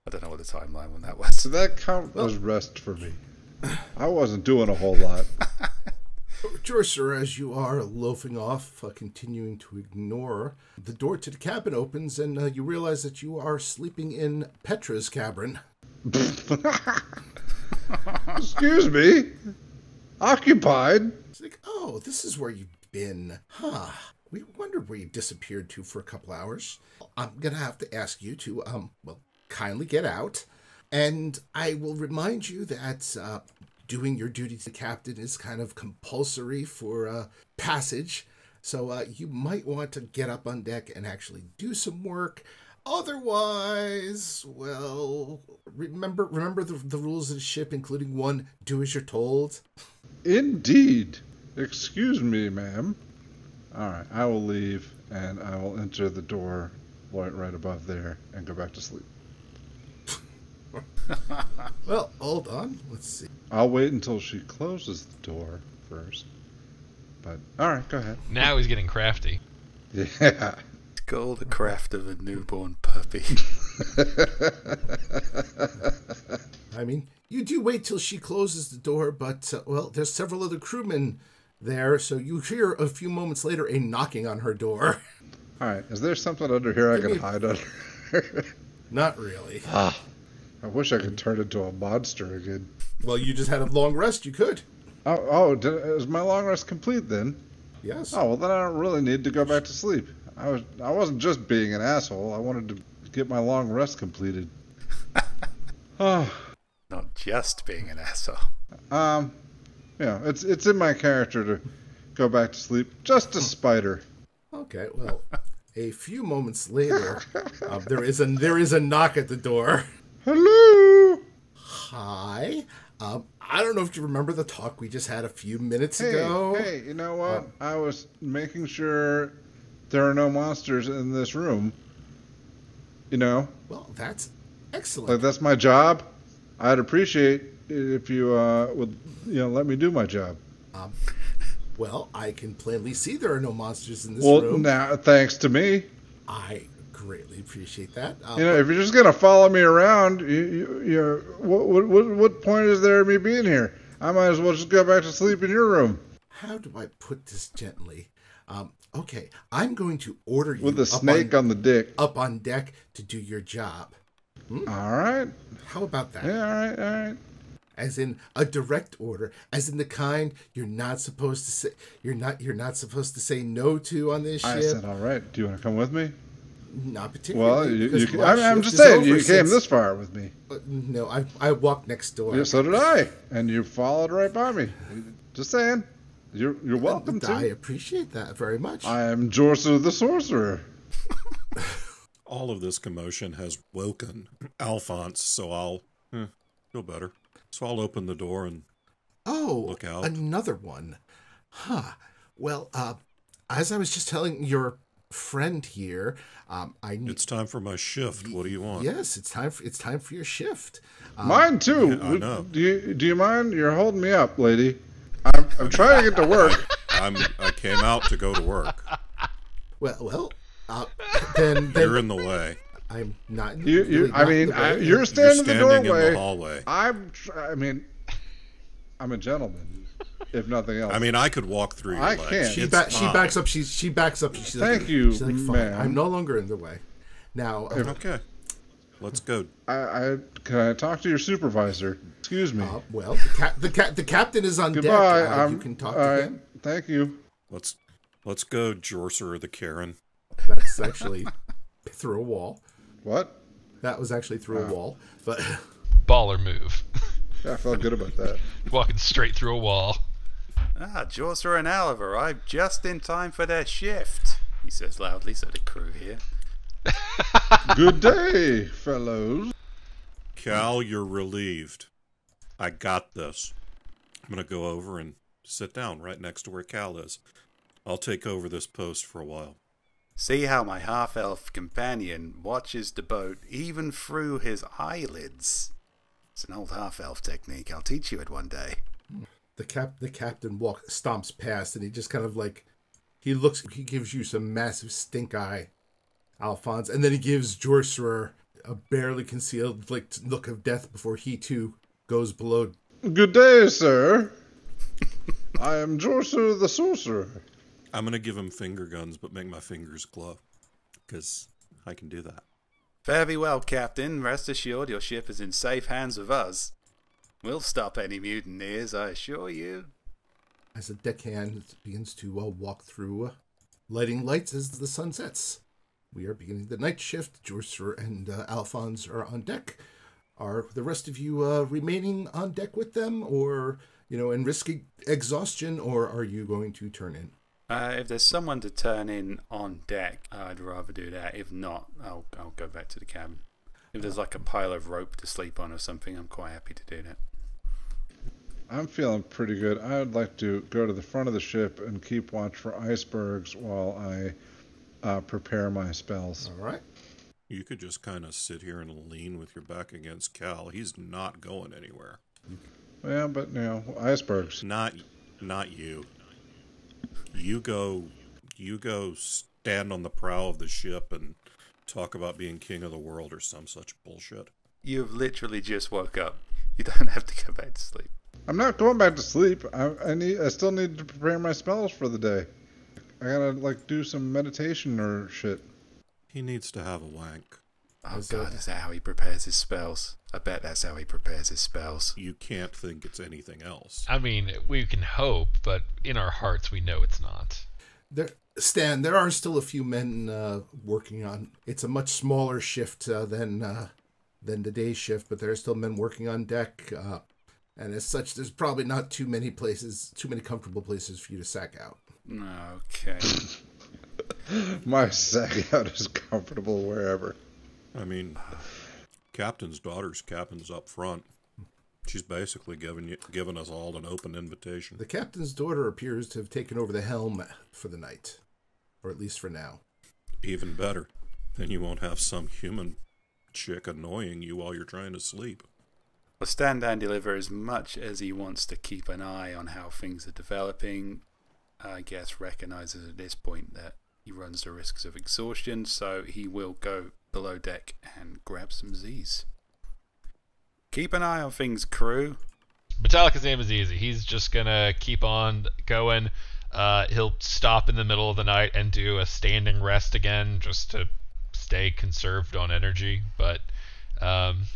I don't know what the timeline on that was. So that count as rest for me. I wasn't doing a whole lot. Jorcerer, as you are loafing off, continuing to ignore, the door to the cabin opens and you realize that you are sleeping in Petra's cabin. Excuse me? Occupied? It's like, oh, this is where you've been. Huh. We wondered where you disappeared to for a couple hours. I'm going to have to ask you to, kindly get out. And I will remind you that doing your duty to the captain is kind of compulsory for passage. So you might want to get up on deck and actually do some work. Otherwise, well, remember the rules of the ship, including 1, do as you're told. Indeed. Excuse me, ma'am. All right, I will leave, and I will enter the door right above there and go back to sleep. Well, hold on. Let's see. I'll wait until she closes the door first. But, all right, go ahead. Now he's getting crafty. Yeah. It's called the craft of a newborn puppy. I mean, you do wait till she closes the door, but, there's several other crewmen there, so you hear a few moments later a knocking on her door. All right, is there something under here I can hide under? Not really. I wish I could turn into a monster again. Well, you just had a long rest. You could. Is my long rest complete then? Yes. Oh, well, then I don't really need to go back to sleep. I wasn't just being an asshole. I wanted to get my long rest completed. Oh. Not just being an asshole. It's in my character to go back to sleep, just to spite her. Okay, well, a few moments later, there is a knock at the door. Hello. Hi. I don't know if you remember the talk we just had a few minutes ago. Hey, you know what? I was making sure there are no monsters in this room. You know? Well, that's excellent. Like, that's my job. I'd appreciate it if you would, let me do my job. Well, I can plainly see there are no monsters in this room. Well, now, thanks to me. I greatly appreciate that. If you're just gonna follow me around, what point is there of me being here? I might as well just go back to sleep in your room. How do I put this gently? Okay, I'm going to order you with a snake on the dick up on deck to do your job. All right. How about that? Yeah, all right. As in a direct order, as in the kind you're not supposed to say. You're not supposed to say no to on this ship. I said, all right. Do you want to come with me? Not particularly. Well, I'm just saying, you came this far with me. No, I walked next door. Yeah, so did I, and you followed right by me. Just saying, you're welcome to. I appreciate that very much. I am Jorcerer the Sorcerer. All of this commotion has woken Alphonse, so I'll feel better. So I'll open the door and look out. Another one. Huh. Well, as I was just telling your friend here, it's time for my shift. What do you want? Yes, it's time for your shift. Mine too. Yeah, I know. Do you mind? You're holding me up, lady. I'm trying to get to work. I came out to go to work. Well, then You're in the way. I'm not. You're standing in the doorway. In the hallway. I'm a gentleman, if nothing else. I mean, I could walk through your legs. Can't. She backs up. She backs up. She's Thank like, you, she's like, fine. ma'am. I'm no longer in the way. Now, Okay, let's go. Can I talk to your supervisor? Excuse me. Well, the captain is on Goodbye. deck. You can talk to him. Thank you. Let's go, Jorcerer the Karen. That's actually through a wall. What? That was actually through a wall, but Baller move. Yeah, I felt good about that. Walking straight through a wall. Ah, Jorcerer and Oliver arrived just in time for their shift, he says loudly so the crew hear. Good day, fellows. Cal, you're relieved. I got this. I'm going to go over and sit down right next to where Cal is. I'll take over this post for a while. See how my half-elf companion watches the boat even through his eyelids. It's an old half-elf technique. I'll teach you it one day. The captain stomps past, and he just kind of like, he gives you some massive stink eye, Alphonse, and then he gives Jorcerer a barely concealed look of death before he too goes below. Good day, sir. I am Jorcerer the Sorcerer. I'm going to give him finger guns, but make my fingers glow, because I can do that. Very well, Captain. Rest assured your ship is in safe hands with us. We'll stop any mutineers, I assure you. As the deckhand begins to walk through, lighting lights as the sun sets. We are beginning the night shift. Jorcerer and Alphonse are on deck. Are the rest of you remaining on deck with them, or, and risking exhaustion, or are you going to turn in? If there's someone to turn in on deck, I'd rather do that. If not, I'll go back to the cabin. If there's like a pile of rope to sleep on or something, I'm quite happy to do that. I'm feeling pretty good. I would like to go to the front of the ship and keep watch for icebergs while I prepare my spells. All right. You could just kind of sit here and lean with your back against Cal. He's not going anywhere. Yeah, but icebergs. Not you. You go stand on the prow of the ship and talk about being king of the world or some such bullshit. You've literally just woke up. You don't have to go back to sleep. I'm not going back to sleep. I still need to prepare my spells for the day. I gotta do some meditation or shit. He needs to have a wank. Oh God, is that how he prepares his spells? I bet that's how he prepares his spells. You can't think it's anything else. I mean, we can hope, but in our hearts we know it's not. Stan, there are still a few men working on. It's a much smaller shift than the day shift, but there are still men working on deck. And as such, there's probably not too many comfortable places for you to sack out. Okay. My sack out is comfortable wherever. I mean, captain's daughter's captain's up front. She's basically given us all an open invitation. The captain's daughter appears to have taken over the helm for the night, or at least for now. Even better. Then you won't have some human chick annoying you while you're trying to sleep. Well, Stan Dandeliver, as much as he wants to keep an eye on how things are developing, I guess recognizes at this point that he runs the risks of exhaustion, so he will go below deck and grab some Z's. Keep an eye on things, crew. Metallica's aim is easy. He's just gonna keep on going. He'll stop in the middle of the night and do a standing rest again, just to stay conserved on energy. But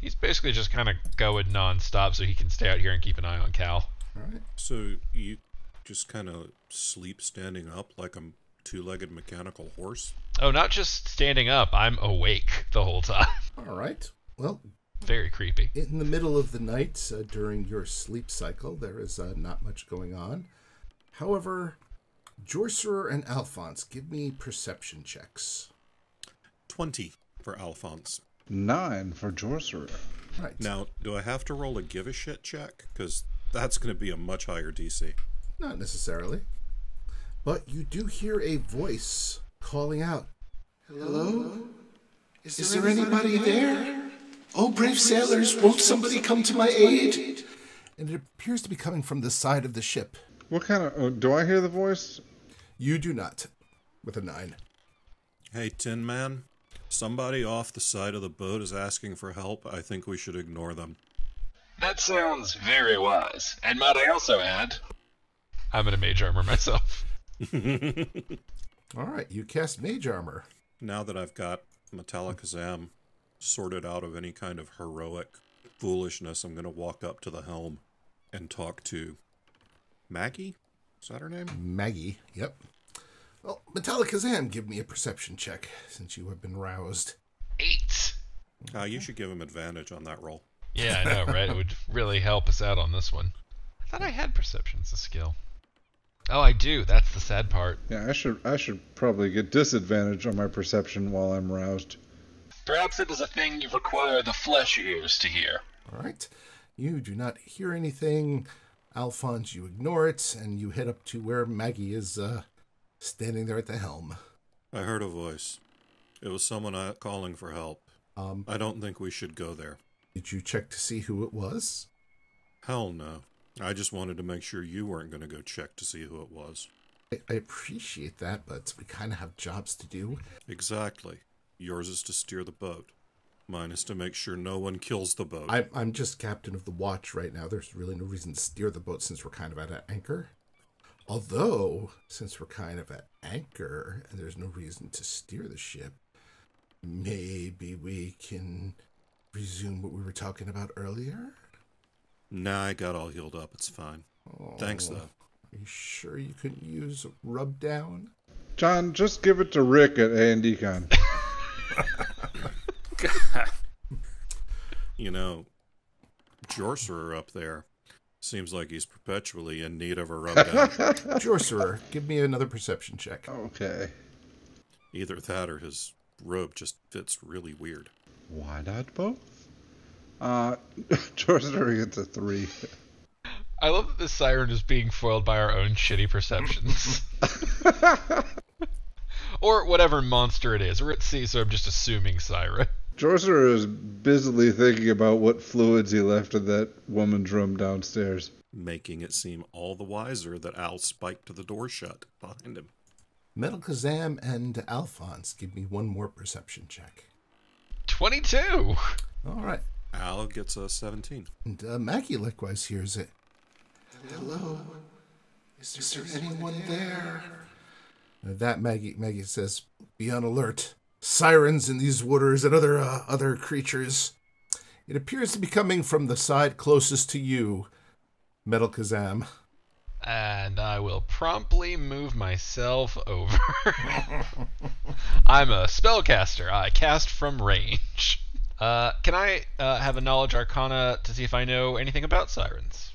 he's basically just kind of going non-stop so he can stay out here and keep an eye on Cal. All right. So you just kind of sleep standing up like a two-legged mechanical horse? Oh, not just standing up. I'm awake the whole time. All right. Well, very creepy. In the middle of the night, during your sleep cycle, there is not much going on. However, Jorcerer and Alphonse, give me perception checks. 20 for Alphonse. 9 for Jorcerer. Right. Now, do I have to roll a give-a-shit check? Because that's going to be a much higher DC. Not necessarily. But you do hear a voice calling out. Hello? Is there anybody there? Oh, brave sailors, won't somebody come to my aid? And it appears to be coming from the side of the ship. What kind of... do I hear the voice? You do not, with a 9. Hey, Tin Man, somebody off the side of the boat is asking for help. I think we should ignore them. That sounds very wise. And might I also add... I'm in a mage armor myself. All right, you cast mage armor. Now that I've got Metallicazam sorted out of any kind of heroic foolishness, I'm going to walk up to the helm and talk to Maggie? Is that her name? Maggie, yep. Well, Metallicazam, give me a perception check, since you have been roused. 8. You should give him advantage on that roll. Yeah, I know, right? It would really help us out on this one. I thought I had perception as a skill. Oh, I do. That's the sad part. Yeah, I should probably get disadvantage on my perception while I'm roused. Perhaps it is a thing you require the flesh ears to hear. All right. You do not hear anything. Alphonse, you ignore it, and you head up to where Maggie is standing there at the helm. I heard a voice. It was someone calling for help. I don't think we should go there. Did you check to see who it was? Hell no. I just wanted to make sure you weren't going to go check to see who it was. I appreciate that, but we kind of have jobs to do. Exactly. Yours is to steer the boat. Mine is to make sure no one kills the boat. I'm just captain of the watch right now. There's really no reason to steer the boat since we're kind of at an anchor. Although, since we're kind of at anchor and there's no reason to steer the ship, maybe we can resume what we were talking about earlier? Nah, I got all healed up. It's fine. Thanks, though. Are you sure you couldn't use rub down? John, just give it to Rick at A&D Con. You know, Jorcerer up there seems like he's perpetually in need of a rub down. Jorcerer, give me another perception check. Okay. Either that or his robe just fits really weird. Why not both? Jorcerer gets a 3. I love that this siren is being foiled by our own shitty perceptions. Or whatever monster it is. We're at sea, so I'm just assuming siren. Jorcerer is busily thinking about what fluids he left in that woman's room downstairs. Making it seem all the wiser that Al spiked the door shut behind him. Metal Kazam and Alphonse, give me one more perception check. 22! All right. Al gets a 17. And Maggie likewise hears it. Hello? Is there anyone there? That Maggie says, be on alert. Sirens in these waters and other creatures. It appears to be coming from the side closest to you, Metal Kazam. And I will promptly move myself over. I'm a spellcaster. I cast from range. Can I have a knowledge arcana to see if I know anything about sirens?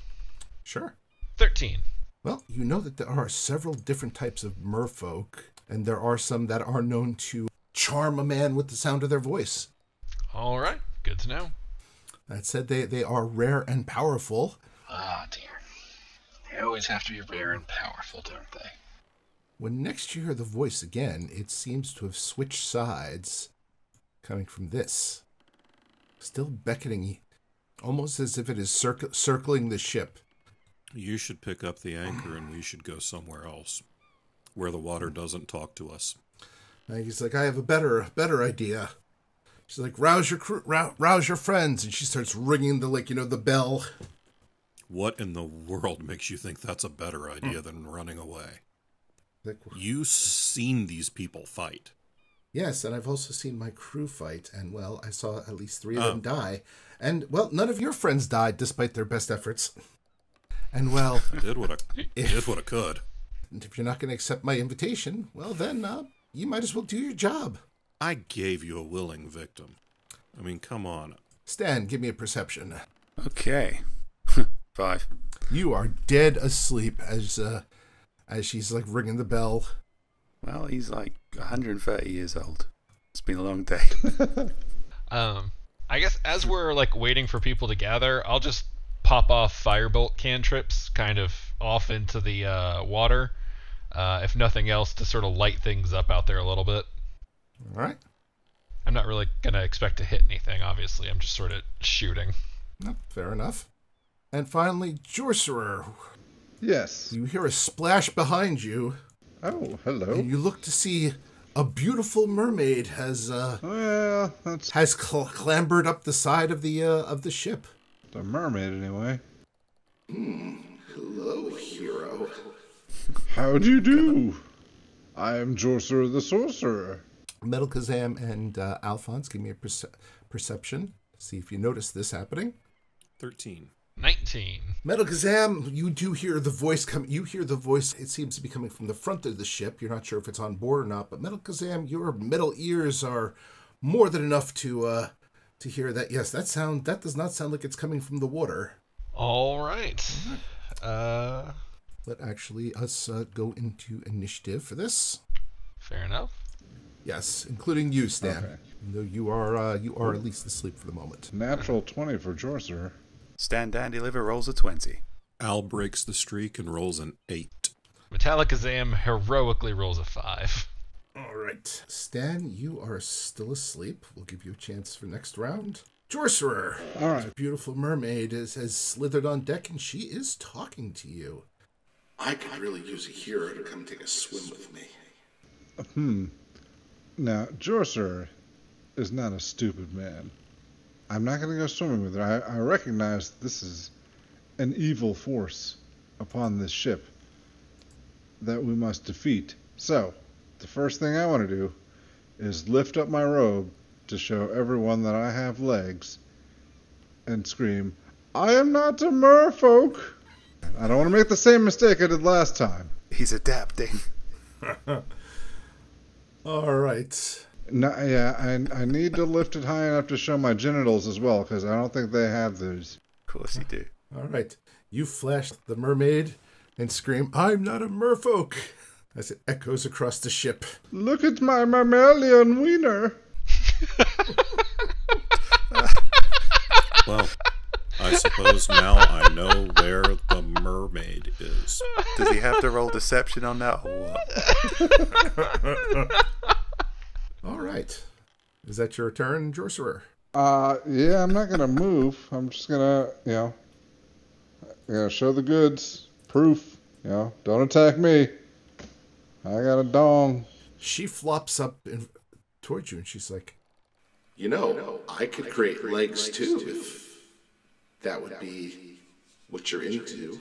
Sure. 13. Well, you know that there are several different types of merfolk, and there are some that are known to charm a man with the sound of their voice. All right. Good to know. That said, they are rare and powerful. Ah, dear. They always have to be rare and powerful, don't they? When next you hear the voice again, it seems to have switched sides, coming from this. Still beckoning, almost as if it is circling the ship. You should pick up the anchor and we should go somewhere else, where the water doesn't talk to us. He's like, I have a better idea. She's like, rouse your friends, and she starts ringing the bell. What in the world makes you think that's a better idea than running away? You've seen these people fight. Yes, and I've also seen my crew fight, and, well, I saw at least 3 of them die. And, well, none of your friends died despite their best efforts. And, well... I did what I could. And if you're not going to accept my invitation, well, then, you might as well do your job. I gave you a willing victim. I mean, come on. Stan, give me a perception. Okay. 5. You are dead asleep as she's, ringing the bell. Well, he's 130 years old. It's been a long day. I guess as we're waiting for people to gather, I'll just pop off firebolt cantrips kind of off into the water, if nothing else, to sort of light things up out there a little bit. All right. I'm not really going to expect to hit anything, obviously. I'm just sort of shooting. No, fair enough. And finally, Jorcerer. Yes. You hear a splash behind you. Oh, hello. And you look to see a beautiful mermaid has clambered up the side of the ship. The mermaid, anyway. Hello, hero. How do you do? I am Jorcerer the Sorcerer. Metal Kazam and Alphonse, give me a perception. See if you notice this happening. 13. 19. Metal Kazam, you do hear the voice come. You hear the voice. It seems to be coming from the front of the ship. You're not sure if it's on board or not. But Metal Kazam, your metal ears are more than enough to hear that. Yes, that does not sound like it's coming from the water. All right. let actually us go into initiative for this. Fair enough. Yes, including you, Stan. Okay. Even though you are at least asleep for the moment. Natural 20 for Jorcerer. Stan Dan Deliver rolls a 20. Al breaks the streak and rolls an 8. Metallicazam heroically rolls a 5. All right. Stan, you are still asleep. We'll give you a chance for next round. Jorcerer. All right. This beautiful mermaid has slithered on deck, and she is talking to you. I could really use a hero to come take a swim with me. Now, Jorcerer is not a stupid man. I'm not going to go swimming with her. I recognize this is an evil force upon this ship that we must defeat. So, the first thing I want to do is lift up my robe to show everyone that I have legs and scream, I am not a merfolk. I don't want to make the same mistake I did last time. He's adapting. All right. No, yeah, I need to lift it high enough to show my genitals as well, because I don't think they have those. Of course you do. All right. You flash the mermaid and scream, I'm not a merfolk, as it echoes across the ship. Look at my mammalian wiener. Well, I suppose now I know where the mermaid is. Does he have to roll deception on that or what? All right. Is that your turn, Jorcerer? Yeah, I'm not gonna move. I'm just gonna, show the goods. Proof. Don't attack me. I got a dong. She flops up towards you, and she's like, You know, I could create legs too if that would be what you're into.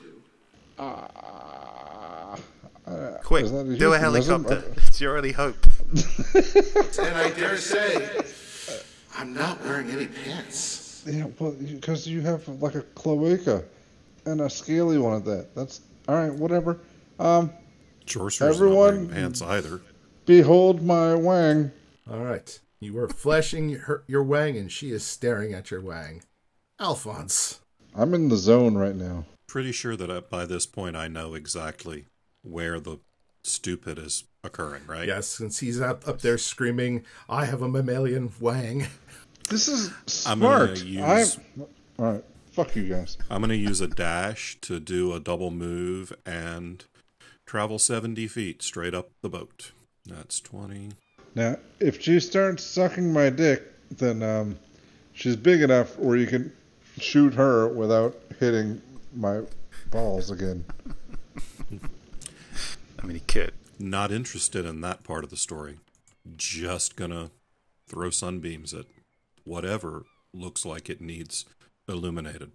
Quick, Is that a do a euphemism? helicopter. It's your only hope. And I dare say, I'm not wearing any pants. Yeah, well, because you have like a cloaca and a scaly one at that. That's all right. Whatever. Jorcerer's not Everyone- wearing pants either. Behold my wang. all right. You are flashing your wang, and she is staring at your wang. Alphonse. I'm in the zone right now. Pretty sure that by this point I know exactly where the stupid is occurring, right? Yes, since he's up there screaming, I have a mammalian wang. This is I'm smart. gonna use- All right. Fuck you guys. I'm going to use a dash to do a double move and travel 70 feet straight up the boat. That's 20. Now, if she starts sucking my dick, then she's big enough where you can shoot her without hitting my balls again. I mean, he could. Not interested in that part of the story. Just going to throw sunbeams at whatever looks like it needs illuminated.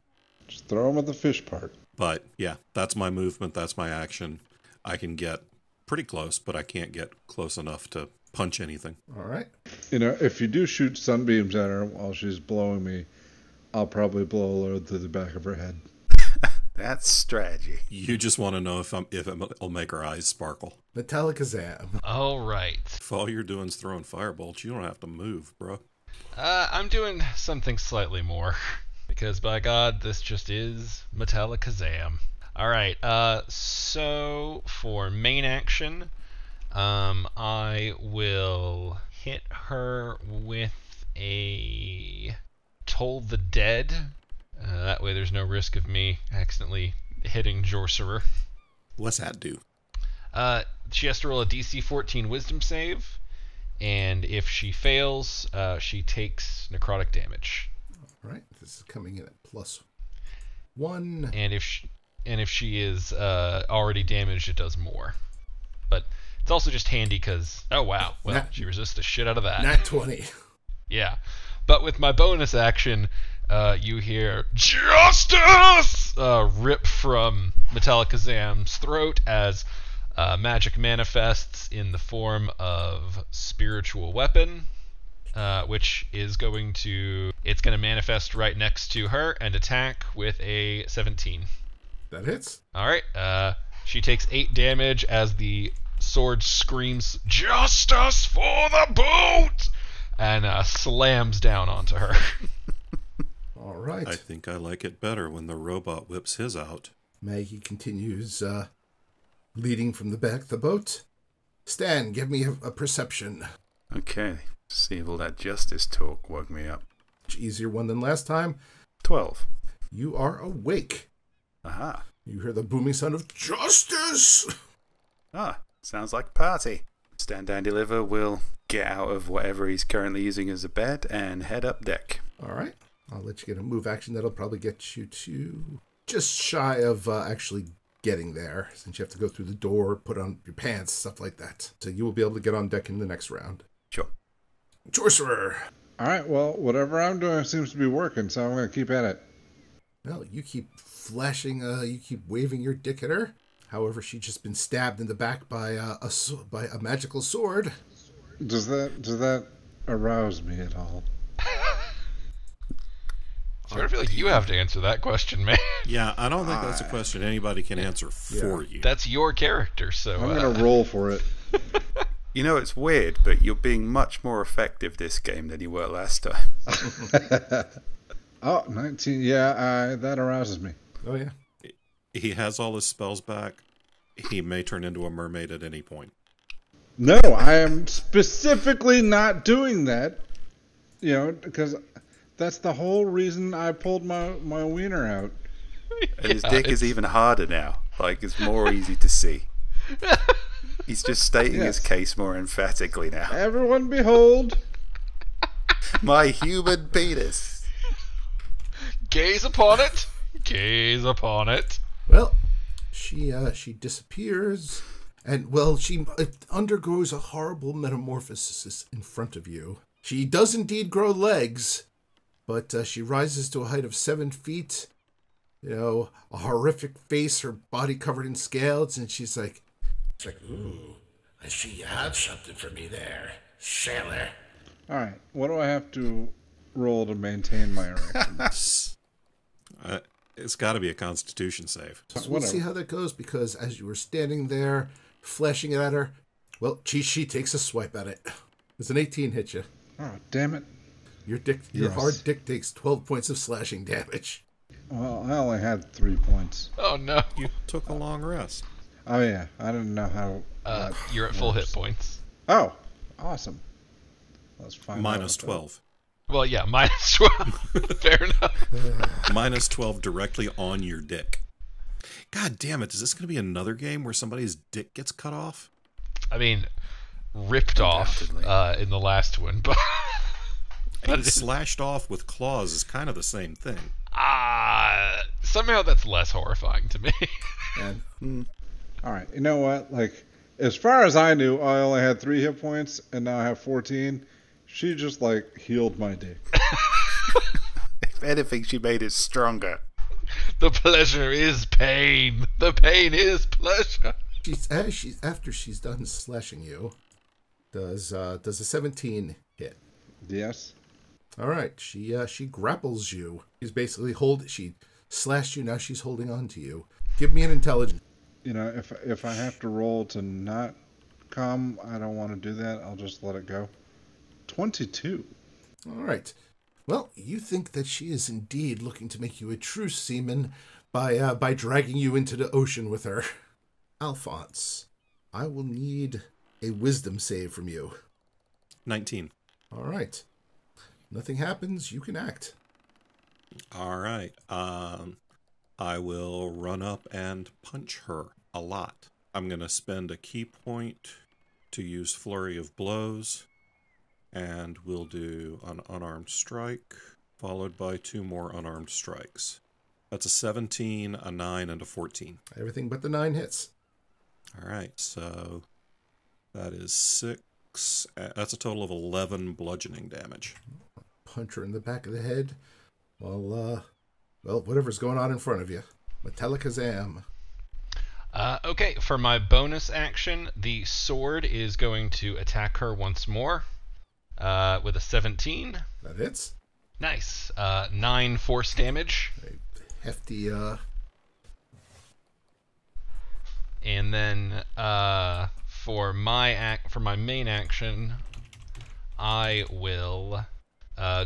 Just throw them at the fish part. But yeah, that's my movement. That's my action. I can get pretty close, but I can't get close enough to punch anything. All right. If you do shoot sunbeams at her while she's blowing me, I'll probably blow a load through the back of her head. That's strategy. You just want to know if it'll make her eyes sparkle. Metallicazam. All right. If all you're doing is throwing firebolts, you don't have to move, bro. I'm doing something slightly more. Because, by God, this just is Metallicazam. Alright, so for main action, I will hit her with a Toll the Dead. That way there's no risk of me accidentally hitting Jorcerer. What's that do? She has to roll a DC 14 Wisdom save, and if she fails, she takes necrotic damage. All right. This is coming in at +1. And if she is already damaged, it does more. But it's also just handy because, oh wow, well, she resists the shit out of that. Nat 20. Yeah. But with my bonus action, you hear Justice rip from Metallicazam's throat as magic manifests in the form of spiritual weapon, which is going to manifest right next to her and attack with a 17. That hits. All right. She takes 8 damage as the sword screams "Justice for the boat!" and slams down onto her. All right. I think I like it better when the robot whips his out. Maggie continues leading from the back of the boat. Stan, give me a perception. Okay. See if all that justice talk woke me up. Much easier one than last time. 12. You are awake. Aha. You hear the booming sound of justice. Ah, sounds like a party. Stan Dandeliver will get out of whatever he's currently using as a bed and head up deck. All right. I'll let you get a move action. That'll probably get you to just shy of actually getting there, since you have to go through the door, put on your pants, stuff like that. So you will be able to get on deck in the next round. Sure. Jorcerer. All right, well, whatever I'm doing seems to be working, so I'm going to keep at it. Well, you keep flashing, you keep waving your dick at her. However, she's just been stabbed in the back by a magical sword. Does that arouse me at all? I feel like you have to answer that question, man. Yeah, I don't think that's a question anybody can answer for you. That's your character, so... I'm going to roll for it. You know, it's weird, but you're being much more effective this game than you were last time. Oh, 19. Yeah, that arouses me. Oh, yeah. He has all his spells back. He may turn into a mermaid at any point. No, I am specifically not doing that. You know, because that's the whole reason I pulled my wiener out. And his dick is even harder now. Like, it's more easy to see. He's just stating his case more emphatically now. Everyone behold. My human penis. Gaze upon it. Gaze upon it. Well, she disappears, and, well, she undergoes a horrible metamorphosis in front of you. She does indeed grow legs, but she rises to a height of 7 feet, you know, a horrific face, her body covered in scales, and she's like, Ooh, I see you have something for me there, sailor. All right, what do I have to roll to maintain my erection? It's got to be a Constitution save. so we'll see how that goes, because as you were standing there, flashing it at her, well, she takes a swipe at it. Does an 18 hit you? Oh, damn it. Your hard dick takes 12 points of slashing damage. Well, I only had 3 points. Oh, no. You took a long rest. Oh, yeah. I didn't know how... You're at full hit points. Oh, awesome. Let's find Minus out. 12. Well, yeah, minus 12. Fair enough. Minus 12 directly on your dick. God damn it, is this going to be another game where somebody's dick gets cut off? I mean, ripped off in the last one, but... And slashed off with claws is kind of the same thing. Somehow that's less horrifying to me. And All right, you know what? Like, as far as I knew, I only had 3 hit points, and now I have 14. She just, like, healed my dick. If anything, she made it stronger. The pleasure is pain. The pain is pleasure. after she's done slashing you, does a 17 hit? Yes. All right, she grapples you. She slashed you. Now she's holding on to you. Give me an intelligence. You know, if I have to roll to not come, I don't want to do that. I'll just let it go. 22. All right. Well, you think that she is indeed looking to make you a true seaman by dragging you into the ocean with her. Alphonse, I will need a wisdom save from you. 19. All right. Nothing happens. You can act. All right. I will run up and punch her a lot. I'm going to spend a key point to use Flurry of Blows, and we'll do an unarmed strike, followed by 2 more unarmed strikes. That's a 17, a 9, and a 14. Everything but the 9 hits. All right, so that is 6. That's a total of 11 bludgeoning damage. Punch her in the back of the head. Well, whatever's going on in front of you. Metallicazam. Okay, for my bonus action, the sword is going to attack her once more with a 17. That hits. Nice. 9 force damage. A hefty, And then for my main action, I will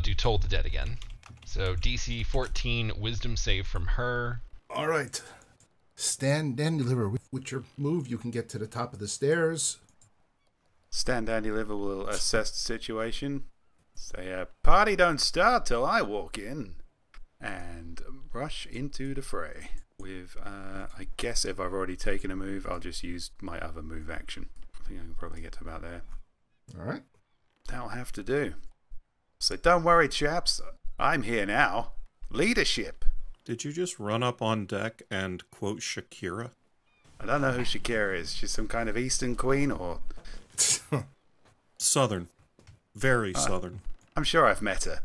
do Toll the Dead again. So DC 14 Wisdom save from her. All right. Stand and deliver. With your move, you can get to the top of the stairs. Stand and deliver will assess the situation. Say, party don't start till I walk in. And rush into the fray. With, I guess if I've already taken a move, I'll just use my other move action. I think I can probably get to about there. Alright. That'll have to do. So don't worry, chaps. I'm here now. Leadership. Did you just run up on deck and quote Shakira? I don't know who Shakira is. She's some kind of Eastern queen or... Southern. Very Southern. I'm sure I've met her.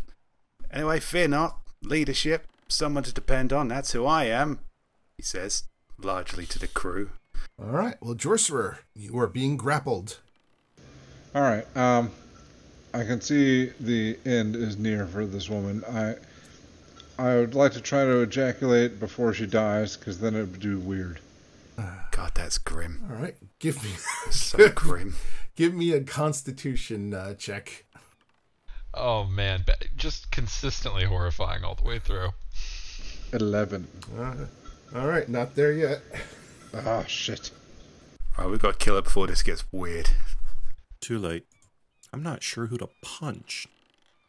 Anyway, fear not. Leadership. Someone to depend on. That's who I am. He says, largely to the crew. Alright, well, Jorcerer, you are being grappled. Alright, I can see the end is near for this woman. I would like to try to ejaculate before she dies, because then it would do weird. God, that's grim. Alright, give me... So grim. Give me a constitution check. Oh man, just consistently horrifying all the way through. 11. Alright, not there yet. Ah, shit. Alright, we've got to kill her before this gets weird. Too late. I'm not sure who to punch.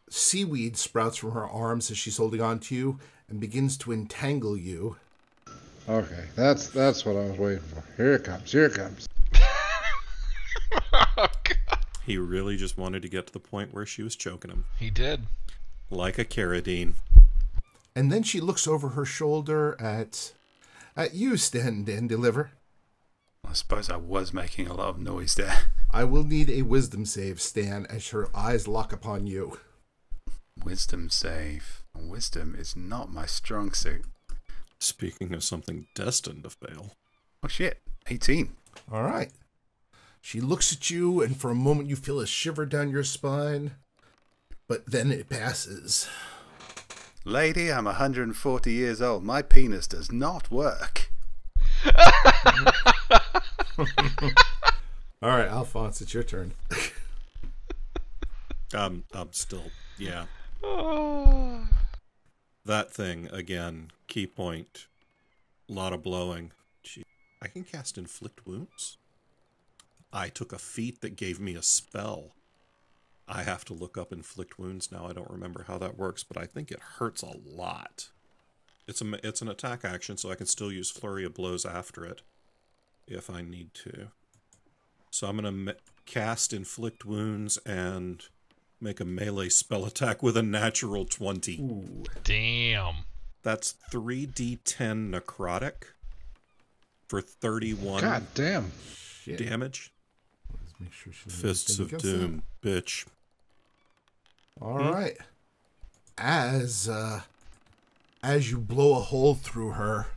Seaweed sprouts from her arms as she's holding on to you and begins to entangle you. Okay, that's what I was waiting for. Here it comes, here it comes. Oh, God. He really just wanted to get to the point where she was choking him. He did. Like a carradine. And then she looks over her shoulder at you, Stand and Deliver. I suppose I was making a lot of noise there. I will need a wisdom save, Stan, as her eyes lock upon you. Wisdom save. Wisdom is not my strong suit. Speaking of something destined to fail. Oh shit, 18. All right. She looks at you, and for a moment you feel a shiver down your spine, but then it passes. Lady, I'm 140 years old. My penis does not work. All right, Alphonse, it's your turn. I'm still, yeah. That thing, again, key point. A lot of blowing. Gee, I can cast Inflict Wounds? I took a feat that gave me a spell. I have to look up Inflict Wounds now. I don't remember how that works, but I think it hurts a lot. It's an attack action, so I can still use Flurry of Blows after it, if I need to. So I'm going to cast Inflict Wounds and make a melee spell attack with a natural 20. Ooh. Damn. That's 3d10 necrotic for 31 God damn. Shit. damage. Let's make sure she Fists of Doom, bitch. All right. As you blow a hole through her,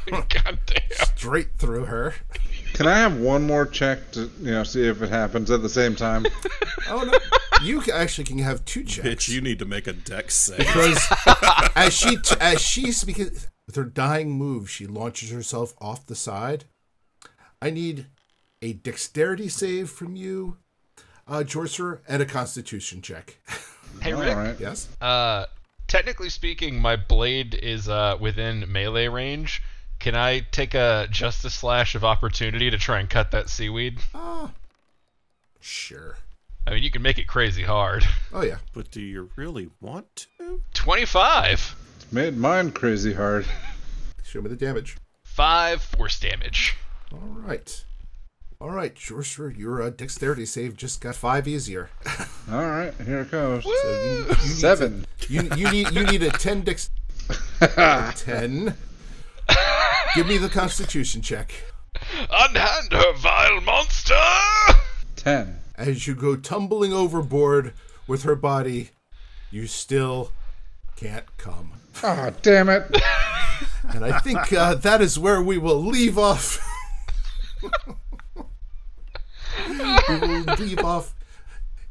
God damn. straight through her. Can I have one more check to, see if it happens at the same time? Oh no, you actually can have 2 checks. Bitch, you need to make a dex save. Because as she's because with her dying move, she launches herself off the side. I need a dexterity save from you, Jorcerer, and a Constitution check. Hey, Rick. All right. Yes. Technically speaking, my blade is within melee range. Can I take a Justice Slash of Opportunity to try and cut that seaweed? Sure. I mean, you can make it crazy hard. Oh yeah. But do you really want to? 25. It's made mine crazy hard. Show me the damage. 5 force damage. All right. All right, Jorcerer, your dexterity save just got 5 easier. All right, here it goes. So you need 7. you need a 10 dex. 10. Give me the Constitution check. Unhand her, vile monster! 10. As you go tumbling overboard with her body, you still can't come. Ah, damn it. And I think that is where we will leave off. We will leave off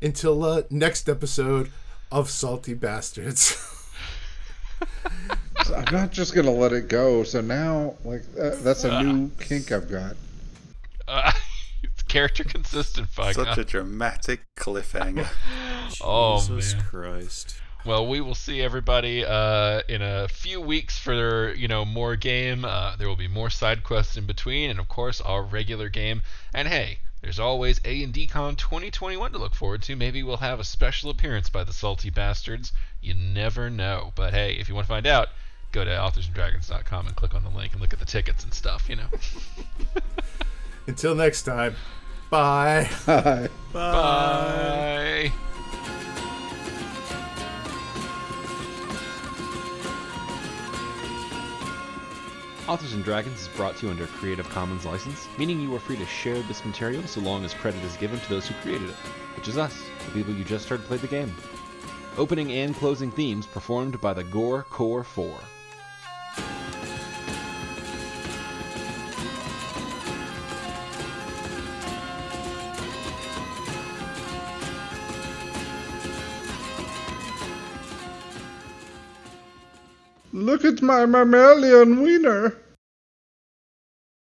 until next episode of Salty Bastards. So I'm not just going to let it go. So now, that's a new kink I've got. It's character consistent, fuck. Such a dramatic cliffhanger. Oh, Jesus man. Christ. Well, we will see everybody in a few weeks for more game. There will be more side quests in between, and of course our regular game. And hey, there's always A&D Con 2021 to look forward to. Maybe we'll have a special appearance by the Salty Bastards. You never know. But hey, if you want to find out, go to authorsanddragons.com and click on the link and look at the tickets and stuff. Until next time, bye. Bye. Bye. Authors and Dragons is brought to you under a Creative Commons license, meaning you are free to share this material so long as credit is given to those who created it, which is us, the people you just heard play the game. Opening and closing themes performed by the Gore Core 4. Look at my mammalian wiener.